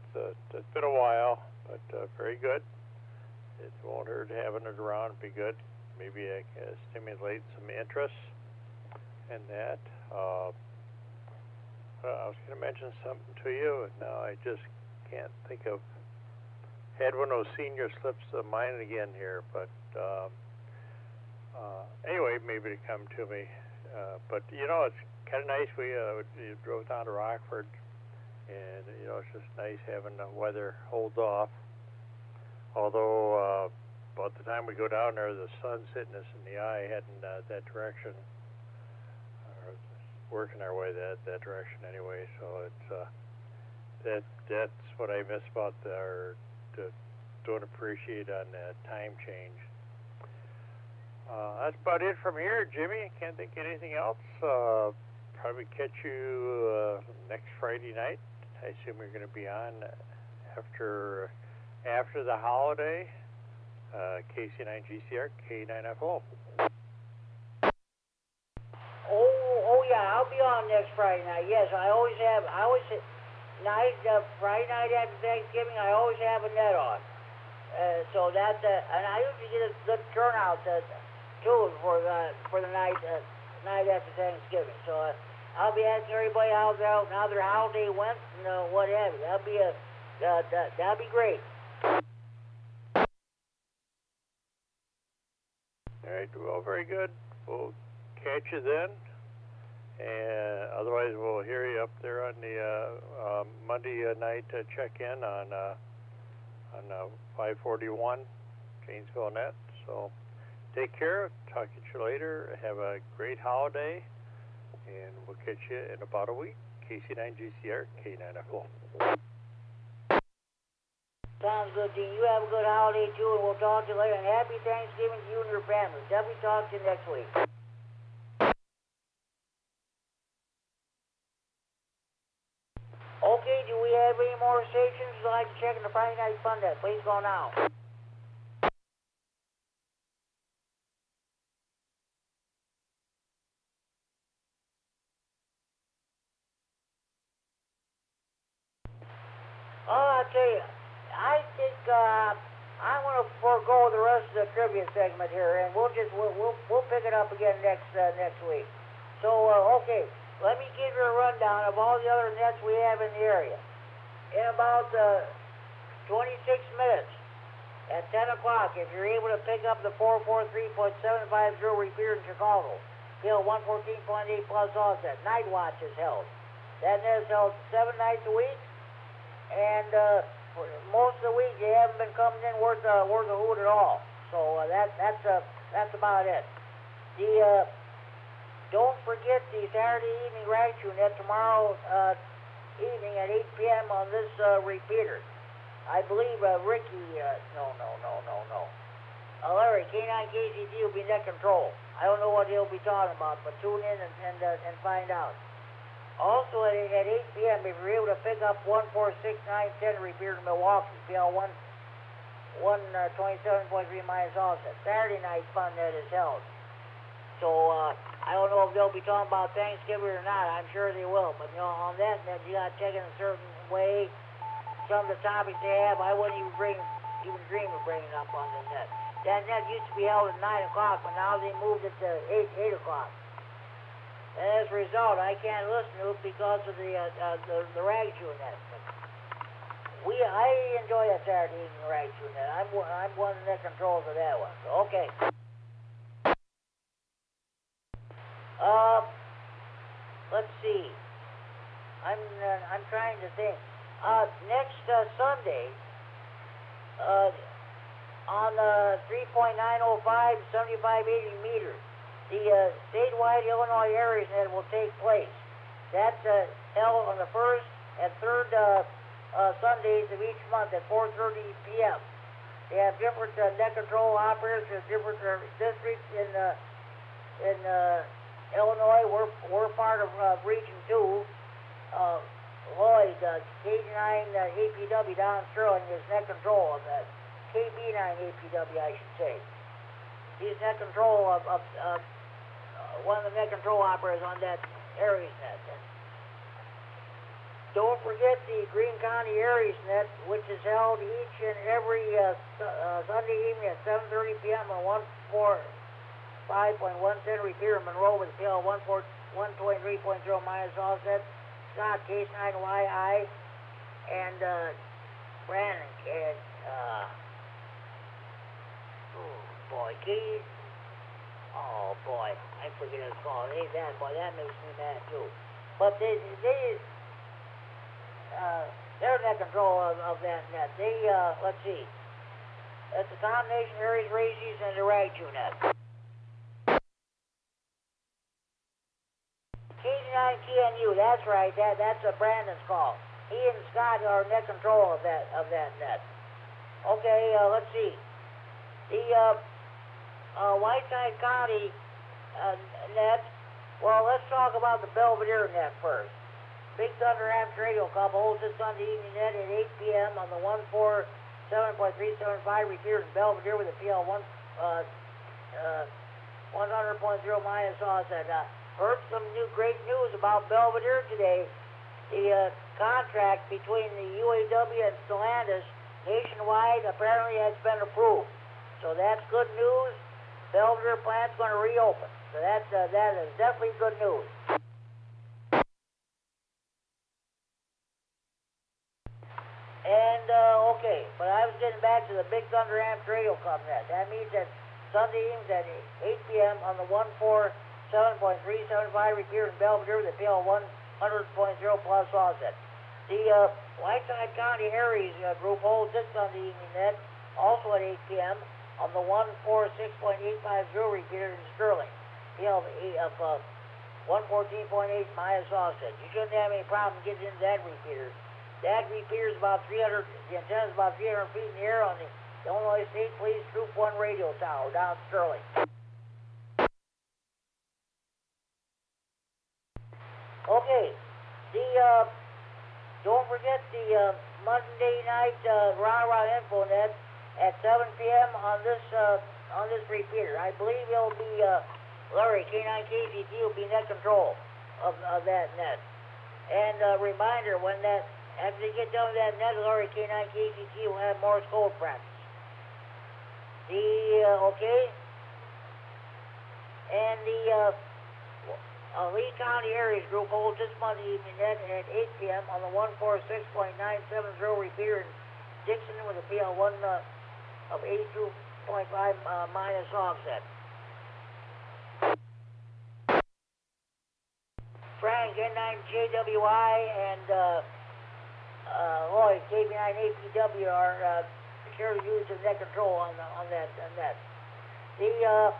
been a while, but very good. It won't hurt having it around. Be good. Maybe I can stimulate some interest in that. I was going to mention something to you, and now I just can't think of. Had one of those senior slips of mine again here, but anyway, maybe to come to me. But you know, it's kind of nice. We drove down to Rockford, and you know, it's just nice having the weather hold off. Although about the time we go down there, the sun's hitting us in the eye, heading that direction, or working our way that direction anyway. So it's that's what I miss about don't appreciate on that time change. That's about it from here, Jimmy. Can't think of anything else. Probably catch you next Friday night. I assume you're going to be on after the holiday. KC9GCR, K9FO. Oh yeah, I'll be on next Friday night. Yes, I always Friday night after Thanksgiving, I always have a net on. So that and I usually get a good turnout too for the night after Thanksgiving. So I'll be asking everybody how their holiday went and what have you. That'll be great. All right, well, very good. We'll catch you then. And otherwise, we'll hear you up there on the Monday night check-in on 541 Janesville Net. So take care. Talk to you later. Have a great holiday. And we'll catch you in about a week. KC9GCR, K9FO. Sounds good, Dean. You have a good holiday, too, and we'll talk to you later. And happy Thanksgiving to you and your family. Definitely talk to you next week. Okay, do we have any more stations you'd like to check in the Friday Night Fun Net? Please go now. Oh, I'll tell you, I think I'm going to forego the rest of the trivia segment here, and we'll pick it up again next week. So, okay, let me give you a rundown of all the other nets we have in the area. In about 26 minutes, at 10 o'clock, if you're able to pick up the 443.750 repeater in Chicago, field 114.8 plus offset, night watch is held. That net is held 7 nights a week. And most of the week you haven't been coming in worth a hoot at all. So that's about it. Don't forget the Saturday evening Ragtune net tomorrow evening at 8 p.m. on this repeater. I believe Ricky, no. Larry, K9KCD will be net control. I don't know what he'll be talking about, but tune in and find out. Also at 8 p.m., if you're able to pick up 146.910 repeater in Milwaukee, PL 127.3 minus offset. Saturday night fun net is held. So I don't know if they'll be talking about Thanksgiving or not. I'm sure they will. But you know, on that net, you got to check in a certain way. Some of the topics they have, I wouldn't even dream of bringing up on the net. That net used to be held at 9 o'clock, but now they moved it to 8 o'clock. And as a result, I can't listen to it because of the rag chewing net. I enjoy that Saturday evening rag chewing net. I'm one that controls of that one. So, okay. Let's see. I'm trying to think. Next Sunday, on 3.905, 7580 meters, the statewide Illinois Aries Net will take place. That's held on the first and third Sundays of each month at 4:30 p.m. They have different net control operators for different districts in Illinois. We're part of Region 2. Lloyd, KD9APW down in Sterling is net control of that. KB9APW, I should say. He's net control of one of the net control operators on that Aries Net. Don't forget the Greene County Aries Net, which is held each and every Sunday evening at 7:30 p.m. on 145.110 Repeater Monroe with a PL 123.0 minus offset. Scott, K9YI, and Brandon, and I forget his call. Hey, that makes me mad too. But they're net control of that net. Let's see. That's the combination Aries Races and the Ragju net. KD9TNU, that's right. That's Brandon's call. He and Scott are net control of that net. Okay, let's see. The Whiteside County net. Well, let's talk about the Belvedere net first. Big Thunder Amateur Radio Club holds this Sunday evening net at 8 p.m. on the 147.375 Repeater in Belvedere with a PL 100.0 minus offset. Heard some great news about Belvedere today. The contract between the UAW and Stellantis nationwide apparently has been approved. So that's good news. Belvedere plant's going to reopen. So that is definitely good news. And, okay, but I was getting back to the Big Thunder Amateur Radio Club net. That means that Sunday evenings at 8 p.m. on the 147.375 Repeater in Belvedere with a PL 100.0 plus offset. The Whiteside County Aries group holds this Sunday evening net also at 8 p.m. on the 146.850 Repeater in Sterling. PL of 114.8 minus offset. You shouldn't have any problem getting into that repeater. That repeater is about 300, the antenna is about 300 feet in the air on the Illinois State Police Troop 1 radio tower down in Sterling. Okay, don't forget the Monday night Rah-Rah Info Net at 7 p.m. on this repeater. I believe it'll be Larry, K9KCT will be net control of that net. And reminder, after they get done with that net, Larry, K9KCT will have Morse code practice. Okay? And the Lee County Aries group holds this Monday evening net at 8 p.m. on the 146.970 Repeater in Dixon with a PL 1 of 82.5 minus offset. Frank, N9JWI, and Lloyd, KB9APW are securely used as net control on that net. The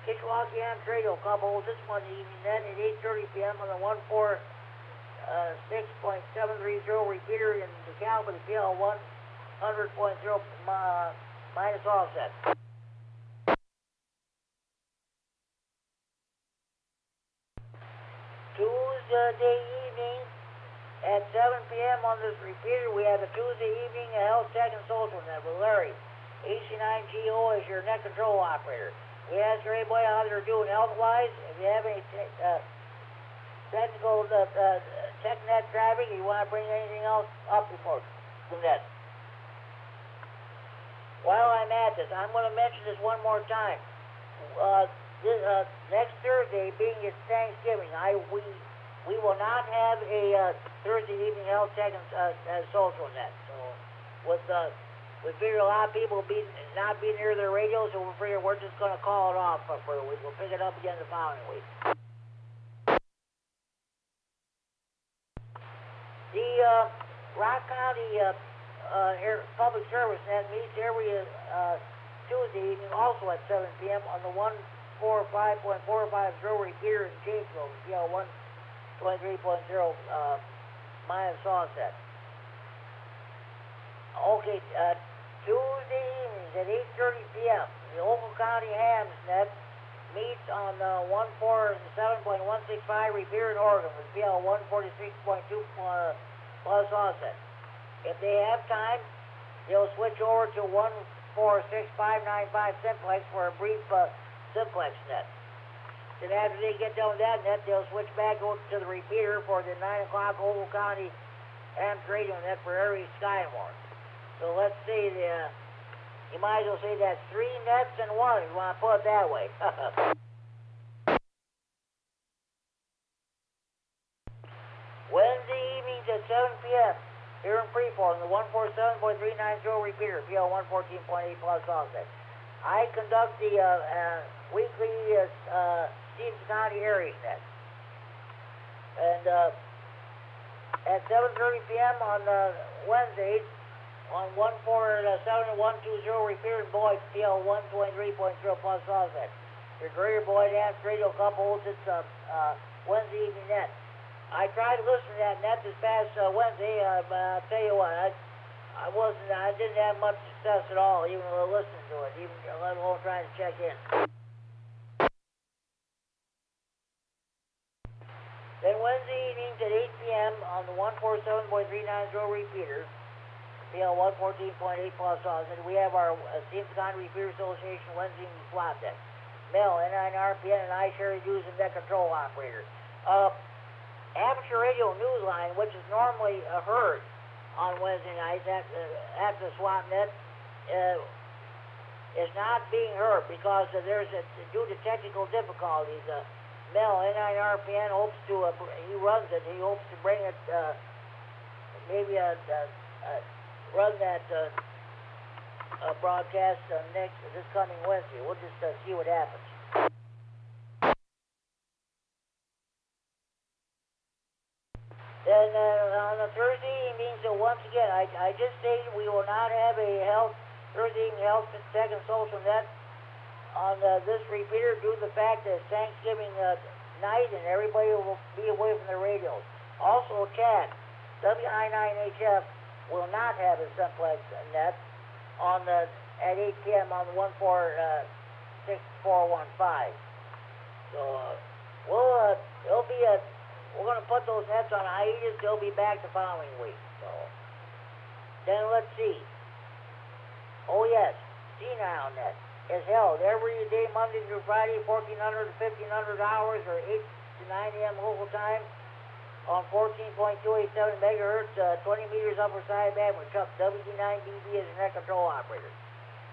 Kishwaukee Amateur Radio Club holds this Monday evening net at 8:30 p.m. on the 146.730 Repeater in DeKalb with a PL 100.0 minus offset. Tuesday evening at 7 p.m. on this repeater, we have a Tuesday evening health tech and social net with Larry. AC9GO is your net control operator. We ask everybody how they're doing health-wise. If you have any technical TechNet traffic, you want to bring anything else up before the net. While I'm at this, I'm going to mention this one more time. next Thursday, being it's Thanksgiving, we will not have a Thursday evening health check and social net. So we figure a lot of people not be near their radios, so we figure we're just going to call it off for a week. We'll pick it up again the following week. The Rock County Public Service Net meets every Tuesday evening, also at 7 p.m. on the 145.450 repeater in Janesville, PL 123.0 minus offset. Okay, Tuesday evenings at 8:30 p.m. the local county hams net meets on 147.165 repeater in Oregon with PL 146.2 plus offset. If they have time, they'll switch over to 146.595 simplex for a brief simplex net. Then after they get done with that net, they'll switch back over to the repeater for the 9 o'clock Ogle County hams radio net for every Skymore. So let's see, you might as well say that's 3 nets in 1 if you want to put it that way. Wednesday evenings at 7 p.m. here in Freeport on the 147.390 repeater, PL 114.8 plus offset. I conduct the weekly Stevens County area net. And at 7:30 p.m. on Wednesdays, on 147.120 repeater in Boyd, PL 123.0 plus offset. Your Greater Boyd Amps Radio Club holds its Wednesday evening net. I tried to listen to that net this past Wednesday, but I'll tell you what, I didn't have much success at all, even listening to it, even let alone trying to check in. Then Wednesday evenings at 8 p.m. on the 147.390 repeater, PL 114.8 plus offset, we have our Stevens County Repeater Association Wednesday evening slot deck. Mel, K9RFD, and I share dues and net control operator. Amateur radio news line, which is normally heard on Wednesday nights at the SWAT net, is not being heard because due to technical difficulties. Mel, K9RFD hopes to, he runs it, he hopes to bring it, run that broadcast this coming Wednesday. We'll just see what happens. Then on the Thursday evenings, once again, I just stated we will not have a Thursday evening health check and social net on this repeater due to the fact that it's Thanksgiving night and everybody will be away from their radios. Also, Chad, W9AXD will not have a simplex net on at 8 p.m. on the 146.415. So we're going to put those nets on hiatus. They'll be back the following week. So then let's see. Oh yes, senile net is held every day Monday through Friday, 1400 to 1500 hours or 8 to 9 a.m. local time on 14.287 megahertz, 20 meters upper side band with Chuck KD9MED as a net control operator.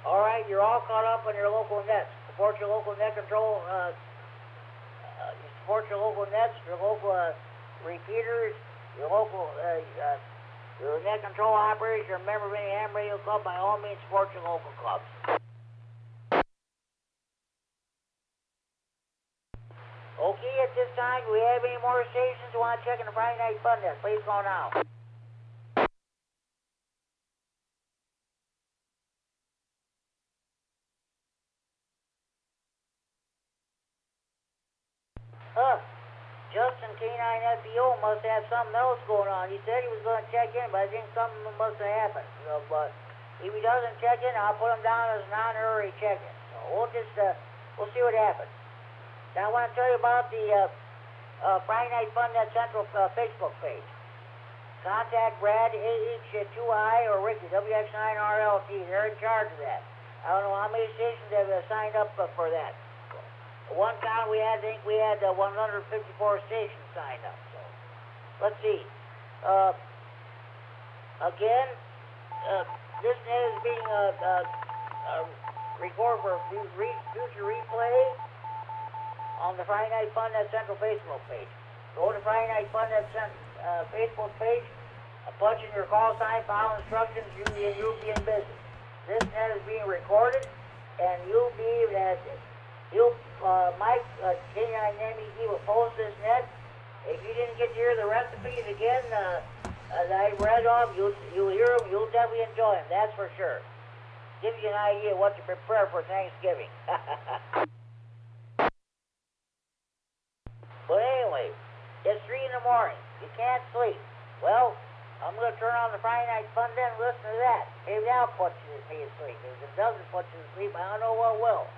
All right, you're all caught up on your local nets. Support your local net control. Support your local nets, your local repeaters, your local your net control operators, your member of any ham radio club. By all means, support your local clubs. Okay, at this time, do we have any more stations who want to check in the Friday night fun net? Please go now. Justin K9FDO must have something else going on. He said he was going to check in, but I think something must have happened. So, but if he doesn't check in, I'll put him down as an honorary check-in. So we'll see what happens. Now I want to tell you about the Friday Night Fun Net Central Facebook page. Contact Brad, AH2I, or Ricky, WX9RLT. They're in charge of that. I don't know how many stations have signed up for that. One count I think we had 154 stations signed up. So let's see. Again, this net is being recorded for future replay. on the Friday Night Fun Net Central Facebook page. Go to Friday Night Fun Net Facebook page, punch in your call sign, follow instructions, you'll be in business. This net is being recorded, and Mike, K9MED will post this net. If you didn't get to hear the recipes again that I read off, you'll hear them, you'll definitely enjoy them, that's for sure. Gives you an idea what to prepare for Thanksgiving. But anyway, it's 3 in the morning. You can't sleep. Well, I'm going to turn on the Friday Night Fun then and listen to that. Maybe that'll put you to sleep. If it doesn't put you to sleep, I don't know what will.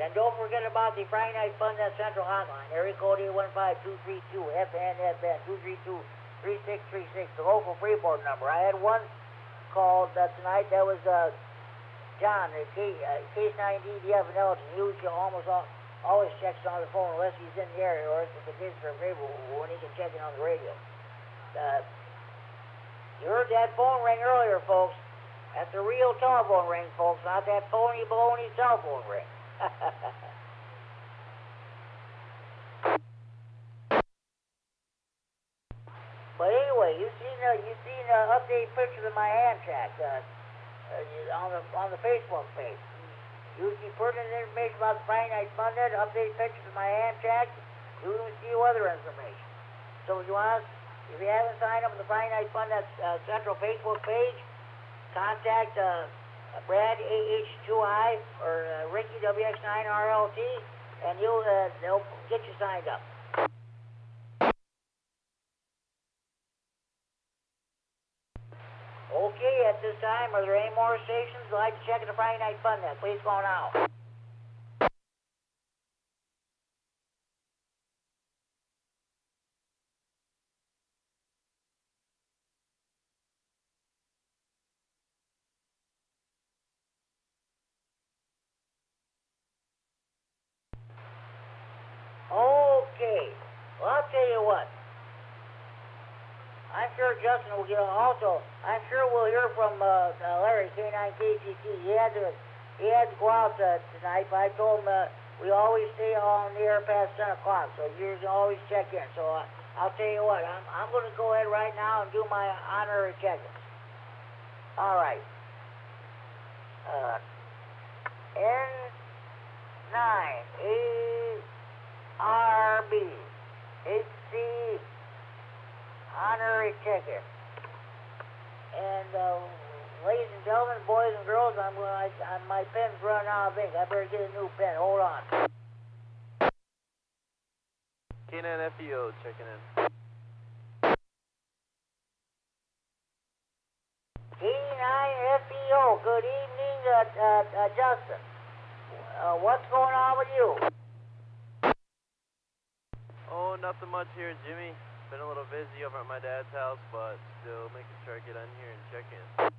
Then don't forget about the Friday Night Fun Net Central hotline. Area code 815-232-FN-FN, 232-3636, the local Freeport number. I had one called tonight. That was John, the Case 9D Elton. He usually always checks on the phone unless he's in the area, or if it's for a favor when he can check in on the radio. You heard that phone ring earlier, folks. That's a real telephone ring, folks, not that phony baloney telephone ring. But anyway, you seen update pictures of my hand check on the Facebook page. You see pertinent information about the Friday Night Fun Net, update pictures of my hand check. You can see weather information. So if you haven't signed up for the Friday Night Fun Net Central Facebook page, contact Brad AH2I or Ricky WX9RLT, and they'll get you signed up. Okay, at this time, are there any more stations who'd like to check the Friday Night Fun Net? Please go now. Okay, well, I'll tell you what. I'm sure Justin will get on. Also, I'm sure we'll hear from Larry, K9KCT. He had to go out tonight, but I told him we always stay on the air past 10 o'clock, so you can always check in. So I'll tell you what, I'm going to go ahead right now and do my honorary check-ins. All right. N9ARB HC honorary check-in. And ladies and gentlemen, boys and girls, my pen's running out of ink. I better get a new pen. Hold on. K9FEO checking in. K9FEO, good evening, Justin. What's going on with you? Oh, nothing much here, Jimmy. Been a little busy over at my dad's house, but still making sure I get on here and check in.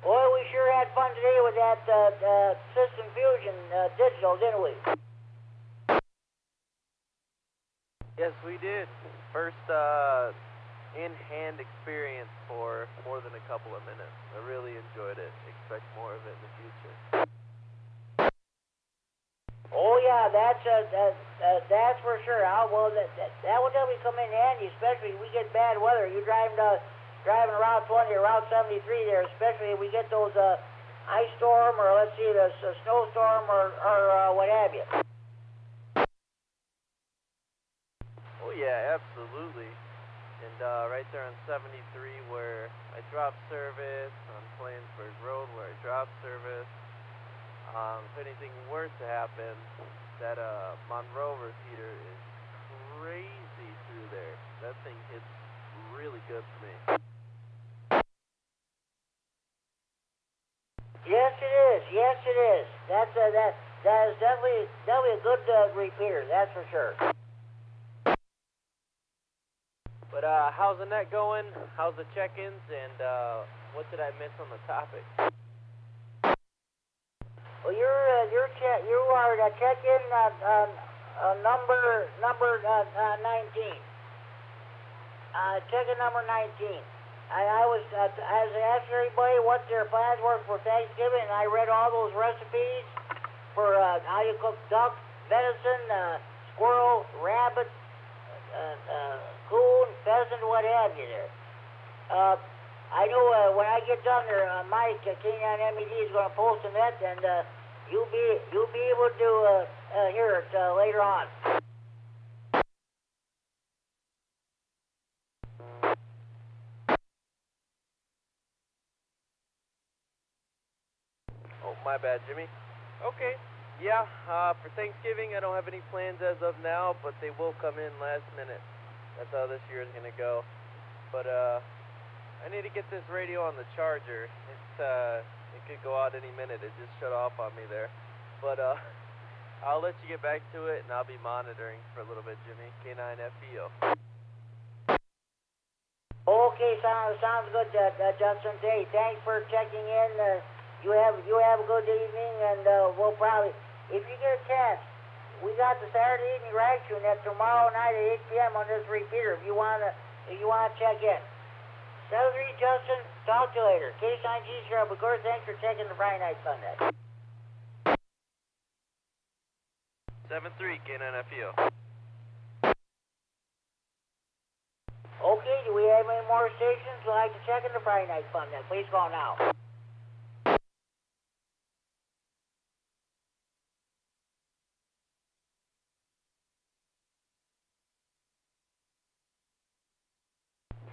Boy, we sure had fun today with that System Fusion digital, didn't we? Yes, we did. First in-hand experience for more than a couple of minutes. I really enjoyed it. Expect more of it in the future. Oh yeah, that's for sure. That will definitely come in handy, especially if we get bad weather. You're driving Route 20 or Route 73 there, especially if we get those ice storm or let's see, a snowstorm or what have you. Oh yeah, absolutely. And right there on 73 where I drop service, on Plainsburg Road where I drop service. If anything were to happen, that Monroe repeater is crazy through there. That thing hits really good for me. Yes, it is. Yes, it is. That is definitely a good repeater. That's for sure. But how's the net going? How's the check-ins? And what did I miss on the topic? Well, you are check-in number 19. Check-in number 19. I was asked everybody what their plans were for Thanksgiving, and I read all those recipes for how you cook duck, venison, squirrel, rabbit, coon, pheasant, what have you there. I know when I get done there, Mike, K9MED is going to post a net, and you'll be able to hear it later on. Oh, my bad, Jimmy. Okay. Yeah, for Thanksgiving, I don't have any plans as of now, but they will come in last minute. That's how this year is going to go. But, I need to get this radio on the charger. It could go out any minute. It just shut off on me there. But, I'll let you get back to it, and I'll be monitoring for a little bit, Jimmy. K9FDO. Okay, sounds good, Justin. Hey, thanks for checking in. You have a good evening, and we'll probably, if you get a chance, we got the Saturday evening rag tune at tomorrow night at 8 p.m. on this repeater. If you wanna check in. 73 Justin, talk to you later. K9G Sharp, of course. Thanks for checking the Friday night Sunday. 7-3, K9FDO. Okay, do we have any more stations who'd like to check in the Friday night fun then? Please call now.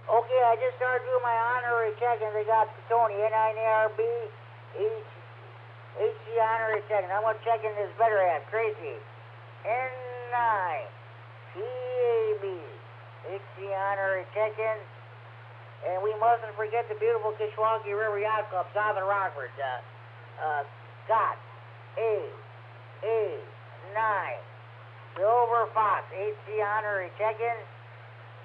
Okay, I just started doing my honorary check-in. They got Tony, K9RFD HC honorary check-in. I'm going to check in this better app, Tracy. N9PAB HC honorary check-in. And we mustn't forget the beautiful Kishwaukee River Yacht Club, south of Rockford. Scott, A9, Silver Fox, HC honorary check-in.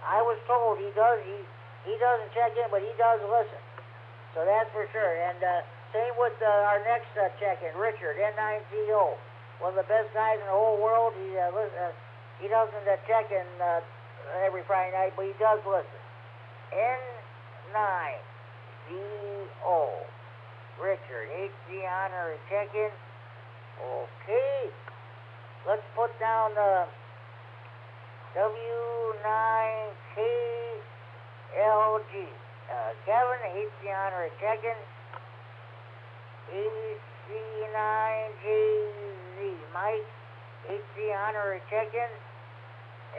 I was told he doesn't check in, but he does listen. So that's for sure. And same with our next check-in, Richard, N9CO. One of the best guys in the whole world. He doesn't check in every Friday night, but he does listen. N9CO. Richard, HC honor check-in. Okay. Let's put down W9KLG. Kevin, HC honor check-in. HC9JZ. Mike, HC honor check-in.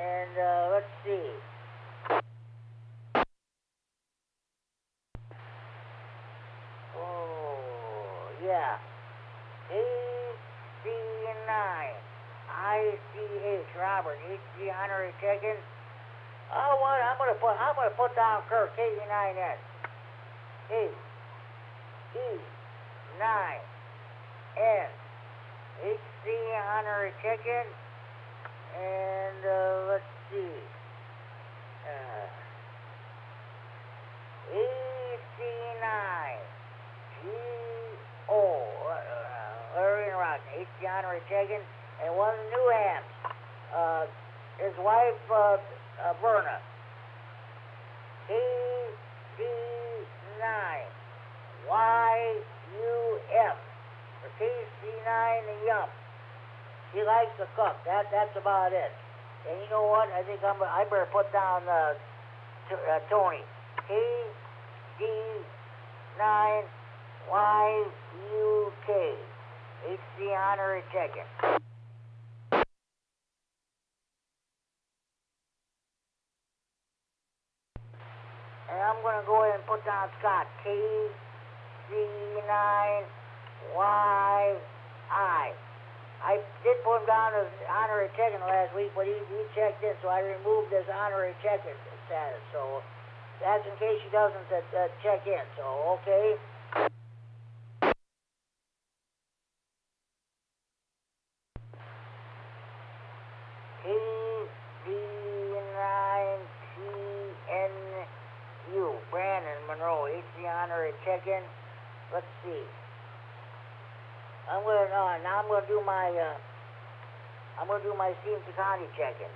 And let's see. Oh, yeah. HC9. ICH, Robert, HC honor check-in. Oh, what? I'm gonna put down Kirk, KD9N. KD9N. HC honor check-in. And let's see. HC9 GO. Larry and Rock, HC honor check-in. And one of the new hands, his wife, Verna. KD9YUM. Or KC9 Yum. She likes to cook. That's about it. And you know what? I think I better put down Tony. KD9YUK. HC honor check-in. And I'm going to go ahead and put down Scott, KC9YI. I did put him down as honorary check-in last week, but he checked in, so I removed his honorary check-in status. So that's in case he doesn't check in. So, okay. KD9TNU, Brandon Monroe, HC honorary check-in. Let's see. I'm gonna do my Steam Takani check-in.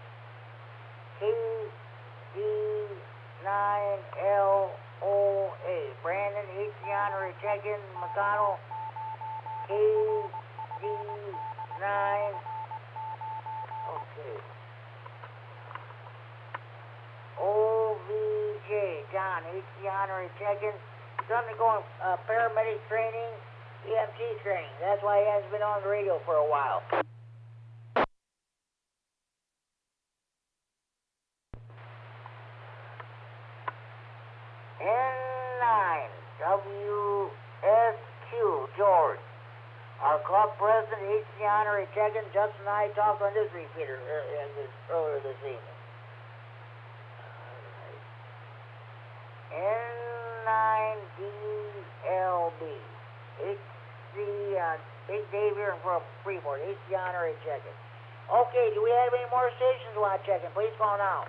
KD9LOA, Brandon, HC honorary check-in. McConnell, KD9 9. Okay. OVJ, John, HD honorary check-in. He's undergoing paramedic training, EMT training. That's why he hasn't been on the radio for a while. N9, WSQ, George. Our club president, HD honorary check-in. Justin and I talked on this repeater earlier this evening. N9DLB. HD, Big Dave here from Freeport. HD honorary check-in. Okay, do we have any more stations we want to check in? Please call now.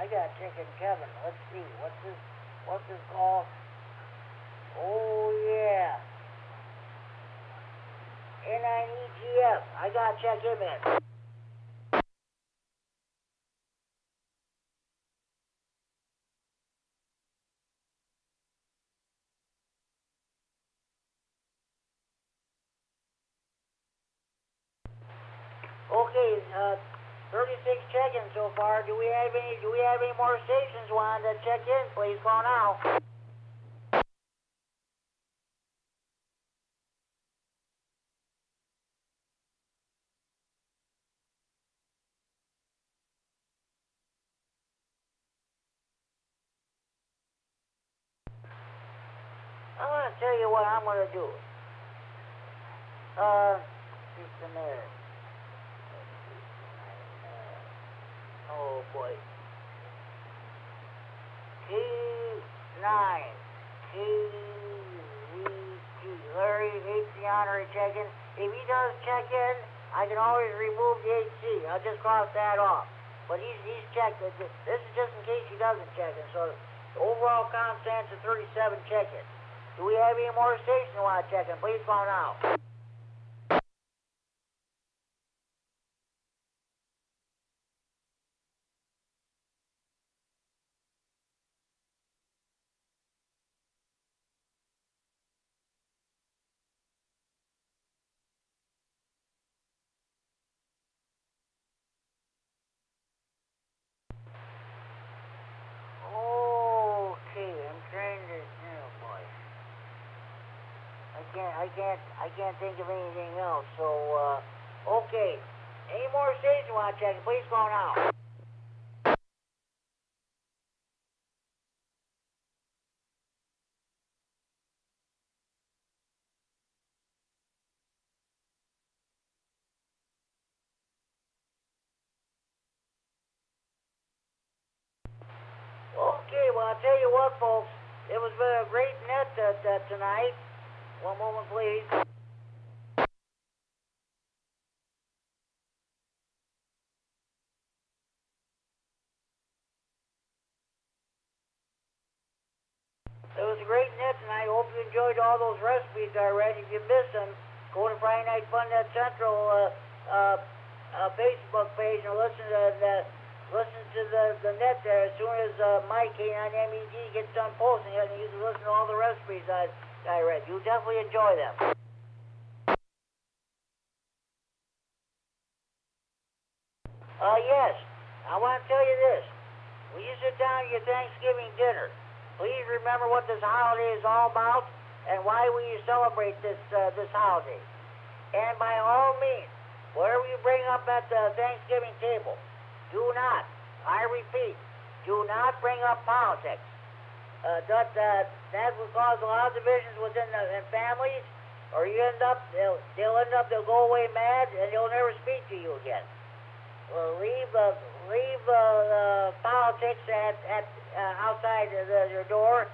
I gotta check in Kevin. Let's see. What's his call? Oh yeah. N9EGF. I gotta check him in. Okay, 36 check-ins so far. Do we have any more stations wanting to check in? Please call now. I'm gonna tell you what I'm gonna do. Just a minute. Oh boy. K9, KVG, Larry, HC honorary check-in. If he does check in, I can always remove the HC. I'll just cross that off. But he's checked. This is just in case he doesn't check in. So the overall count stands at 37 check-ins. Do we have any more stations you want to check in? Please call now. Okay, I'm trying to. Oh boy. I can't think of anything else. So, okay. Any more stations you want to check in? Please call now. Okay, well, I'll tell you what, folks. It was a great net tonight. One moment, please. It was a great net tonight. I hope you enjoyed all those recipes I read. If you missed them, go to Friday Night Fun Net Central Facebook page and listen to the net there. As soon as my K9MED gets done posting it, and you can listen to all the recipes I read. You'll definitely enjoy them. Yes, I want to tell you this. When you sit down at your Thanksgiving dinner, please remember what this holiday is all about and why we celebrate this holiday. And by all means, whatever you bring up at the Thanksgiving table, do not, I repeat, do not bring up politics. That will cause a lot of divisions within in families, or they'll go away mad and they'll never speak to you again. Leave politics at outside your door,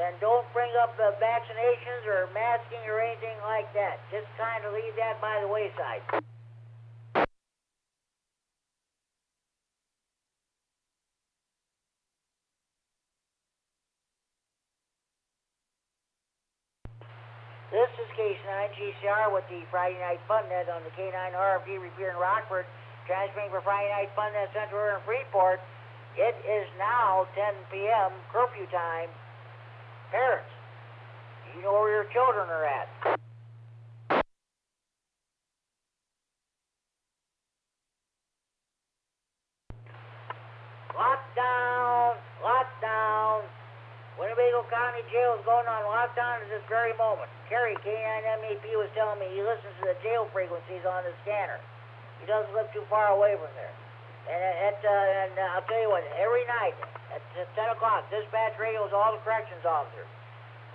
and don't bring up the vaccinations or masking or anything like that. Just kind of leave that by the wayside. This is K9GCR with the Friday Night Fun Net on the K9RFD Repeater in Rockford, transmitting for Friday Night Fun Net Central Air in Freeport. It is now 10 p.m. curfew time. Parents, you know where your children are at. Lockdown, lockdown. Winnebago County Jail is going on lockdown at this very moment. Kerry, K9MED, was telling me he listens to the jail frequencies on the scanner. He doesn't live too far away from there. And I'll tell you what, every night at 10 o'clock, dispatch radios all the corrections officers.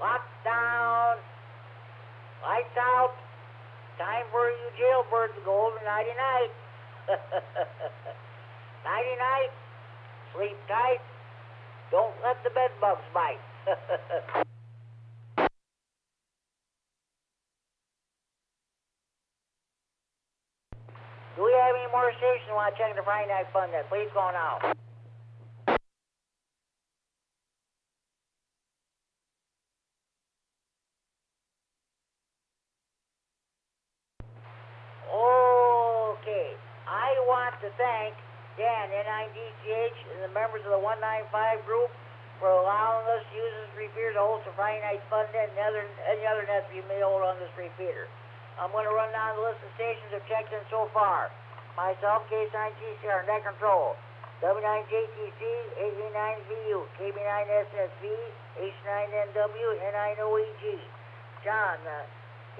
Lockdown, lights out, time for you jailbirds to go over nighty-night. Nighty-night, sleep tight. Don't let the bed bugs bite. Do we have any more stations while checking the Friday Night Fun Net? Please go now. Okay. I want to thank Dan, N9DCH, and the members of the 195 group for allowing us to use this repeater to host the Friday Night Fun Net and any other nets we may hold on this repeater. I'm going to run down the list of stations I've checked in so far. Myself, K9GCR, net control. W9JTC, 889VU, KB9SSV, H9NW, N9OEG. John,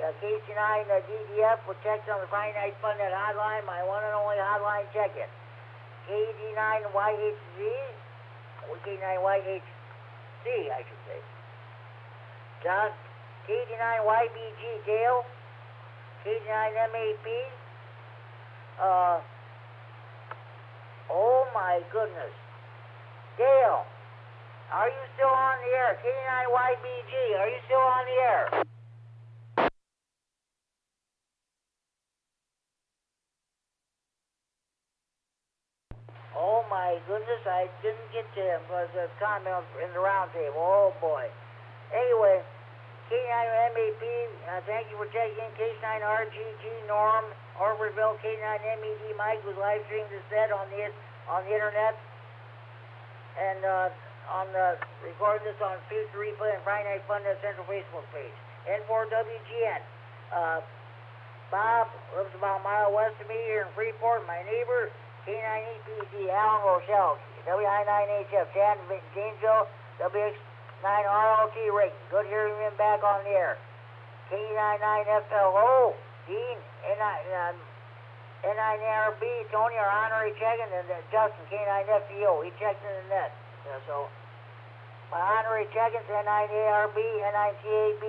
KC9DDF will check on the Friday Night Fun Net hotline, my one and only hotline check-in. KD9YHZ, or K9YHC, I should say. John, KD9YBG, Dale, KD9MED. Oh my goodness. Dale, are you still on the air? KD9YBG, are you still on the air? Oh my goodness, I didn't get to him because there's comments in the round table. Oh boy. Anyway, K9MED, thank you for checking in. K9RGG, Norm, Orfordville, K9MED, Mike was live streaming this set on the internet. And record this on future replay and Friday Night Fun Net Central Facebook page. N4WGN. Bob lives about a mile west of me here in Freeport, my neighbor. K9EPC, Alan Rochelle, W9AXD, Chad Janesville, WX9RLT Rick. Good hearing him back on the air. K9FLO, Dean, N9RB, Tony, our honorary check-in, and Justin, K9FDO. He checked in the net. So, my honorary check-ins, N9ARB, N9CAB,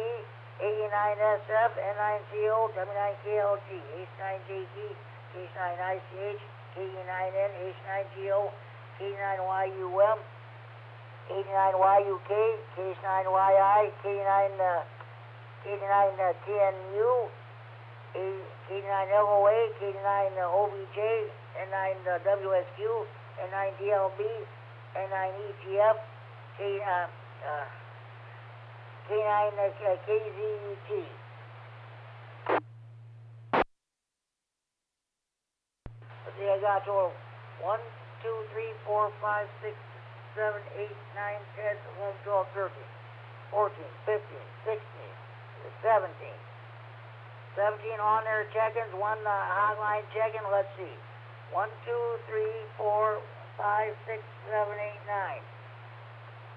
A9SF, N9CO, W9KLG, H9JT, H9ICH, K9N, H9GO, K9YUM, K9YUK, K9YI, K9TNU, K9LOA, K9OBJ, N9WSQ, N9DLB, N9EGF, K9KZUT. I got a total 1, 2, 3, 4, 5, 6, 7, 8, 9, 10, 11, 12, 13, 14, 15, 16, 17. 17 on there check-ins, one hotline check-in, let's see. 1, 2, 3, 4, 5, 6, 7, 8, 9.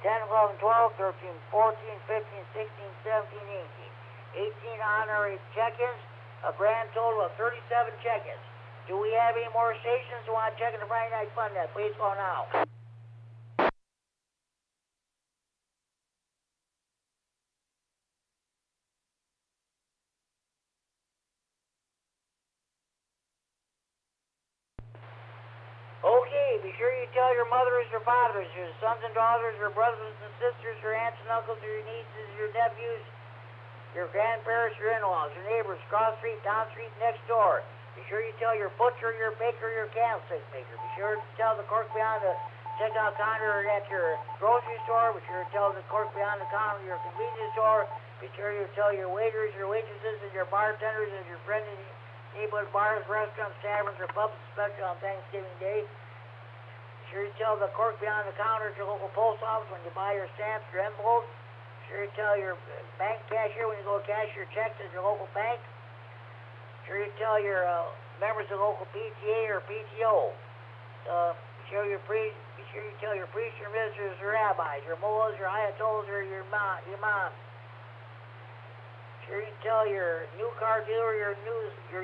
10, 11, 12, 13, 14, 15, 16, 17, 18. 18 honorary check-ins, a grand total of 37 check-ins. Do we have any more stations who want to check in the Friday Night Fun Net? Please go now. Okay, be sure you tell your mothers or fathers, your sons and daughters, your brothers and sisters, your aunts and uncles, your nieces, your nephews, your grandparents, your in-laws, your neighbors, cross street, down street, next door. Be sure you tell your butcher, your baker, your candlestick maker. Be sure to tell the clerk behind the checkout counter at your grocery store. Be sure to tell the clerk behind the counter at your convenience store. Be sure you tell your waiters, your waitresses, and your bartenders, and your friends in neighborhood bars, restaurants, taverns, or pubs, especially on Thanksgiving Day. Be sure you tell the clerk behind the counter at your local post office when you buy your stamps or envelopes. Be sure you tell your bank cashier when you go cash your checks at your local bank. Be sure you tell your members of the local PTA or PTO. Be sure you tell your priests, your ministers, your rabbis, your mullahs, your ayatollahs, or your imams. Sure you tell your new car dealer, your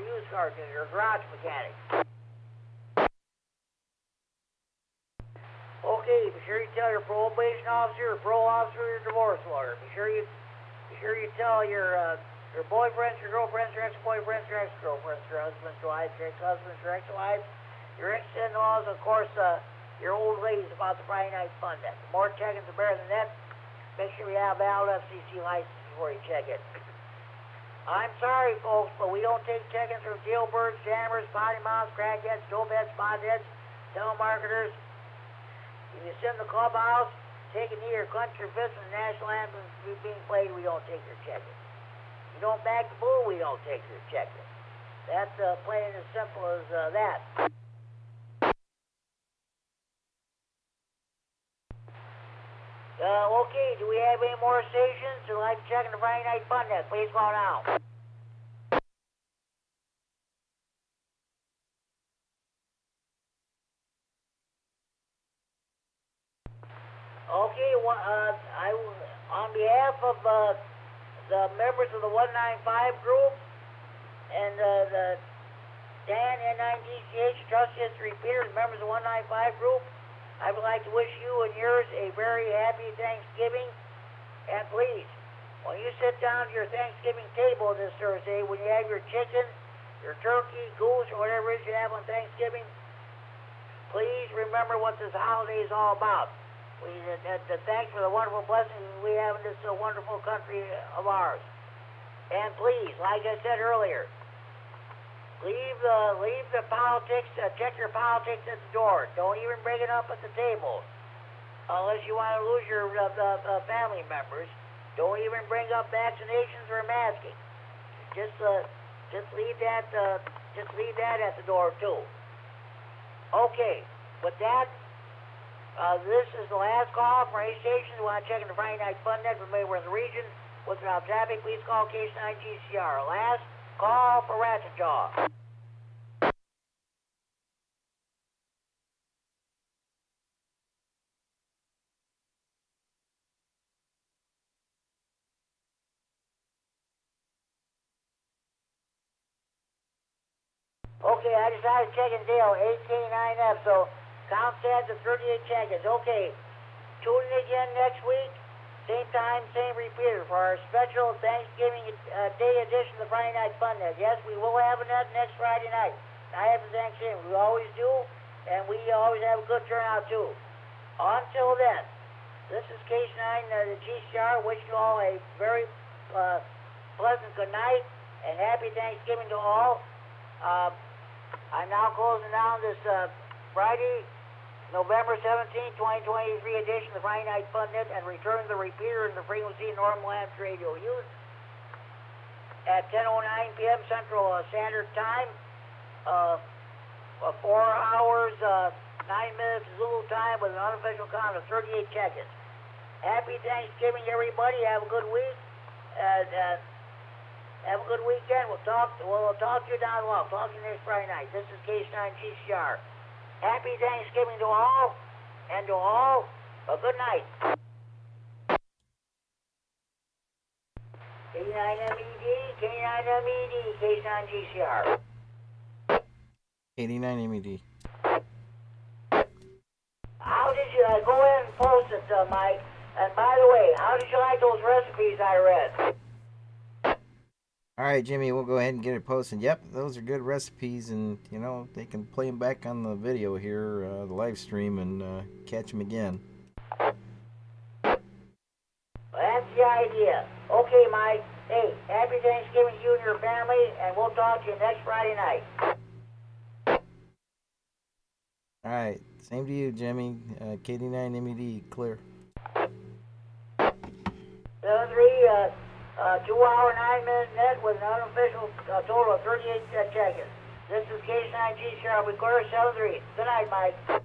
used car dealer, your garage mechanic. Okay, be sure you tell your probation officer, your parole officer, your divorce lawyer. Be sure you tell your boyfriends, your girlfriends, your ex-boyfriends, your ex-girlfriends, your husbands, your wives, your ex-husbands, your ex-wives, your ex-in-laws, of course, your old ladies about the Friday night fun. The more check-ins, the better than that. Make sure you have a valid FCC license before you check in. I'm sorry, folks, but we don't take check-ins from jailbirds, jammers, potty moms, crackheads, dopeheads, potheads, telemarketers. If you sit in the clubhouse, take a knee or clench your fist when the national anthem is being played, we don't take your check-in. You don't back the bull, we don't take your check-in. That's plain and as simple as that. Okay, do we have any more stations who'd like to check in the Friday Night Fun Net? Please call now. Okay, on behalf of the members of the 195 group and the Dan N9DCH Trusted Repeater, members of the 195 group, I would like to wish you and yours a very happy Thanksgiving. And please, when you sit down to your Thanksgiving table this Thursday, when you have your chicken, your turkey, goose, or whatever it is you have on Thanksgiving, please remember what this holiday is all about. Thanks for the wonderful blessings we have in this wonderful country of ours. And please, like I said earlier, leave the politics, check your politics at the door. Don't even bring it up at the table. Unless you want to lose your family members. Don't even bring up vaccinations or masking. Just leave that at the door too. Okay, with that, this is the last call for any stations who want to check in the Friday Night Fun Net from anywhere in the region. Without traffic, please call K9GCR. Last call for Ratchet Jaw. Okay, I decided to check in Dale, 8K9F, so count stands at 38 check-ins. Okay, tune in again next week, same time, same repeater for our special Thanksgiving Day edition of the Friday Night Fun Net. Yes, we will have a net next Friday night. Night after Thanksgiving. We always do, and we always have a good turnout too. Until then, this is K9, the GCR, wishing you all a very pleasant good night and happy Thanksgiving to all. I'm now closing down this Friday, November 17, 2023 edition of the Friday Night Fun Net and returning the repeater in the frequency normal amps radio use at 10:09 p.m. Central Standard Time. 4 hours, 9 minutes Zulu time with an unofficial count of 38 check-ins. Happy Thanksgiving, everybody. Have a good week. And have a good weekend. We'll talk to you down the line. Talk to you next Friday night. This is K9GCR. Happy Thanksgiving to all, and to all a good night. K9MED, K9MED, K9GCR. KD9MED. How did you go ahead and post it, Mike? And by the way, how did you like those recipes I read? All right, Jimmy, we'll go ahead and get it posted. Yep, those are good recipes, and you know they can play them back on the video here, the live stream, and catch them again. Well, that's the idea. Okay, Mike. Hey, happy Thanksgiving to you and your family, and we'll talk to you next Friday night. All right, same to you, Jimmy. KD9MED, clear. 73, 2 hour, 9 minute net with an unofficial total of 38 check-ins. This is K9G Sheriff. We clear 7-3. Good night, Mike.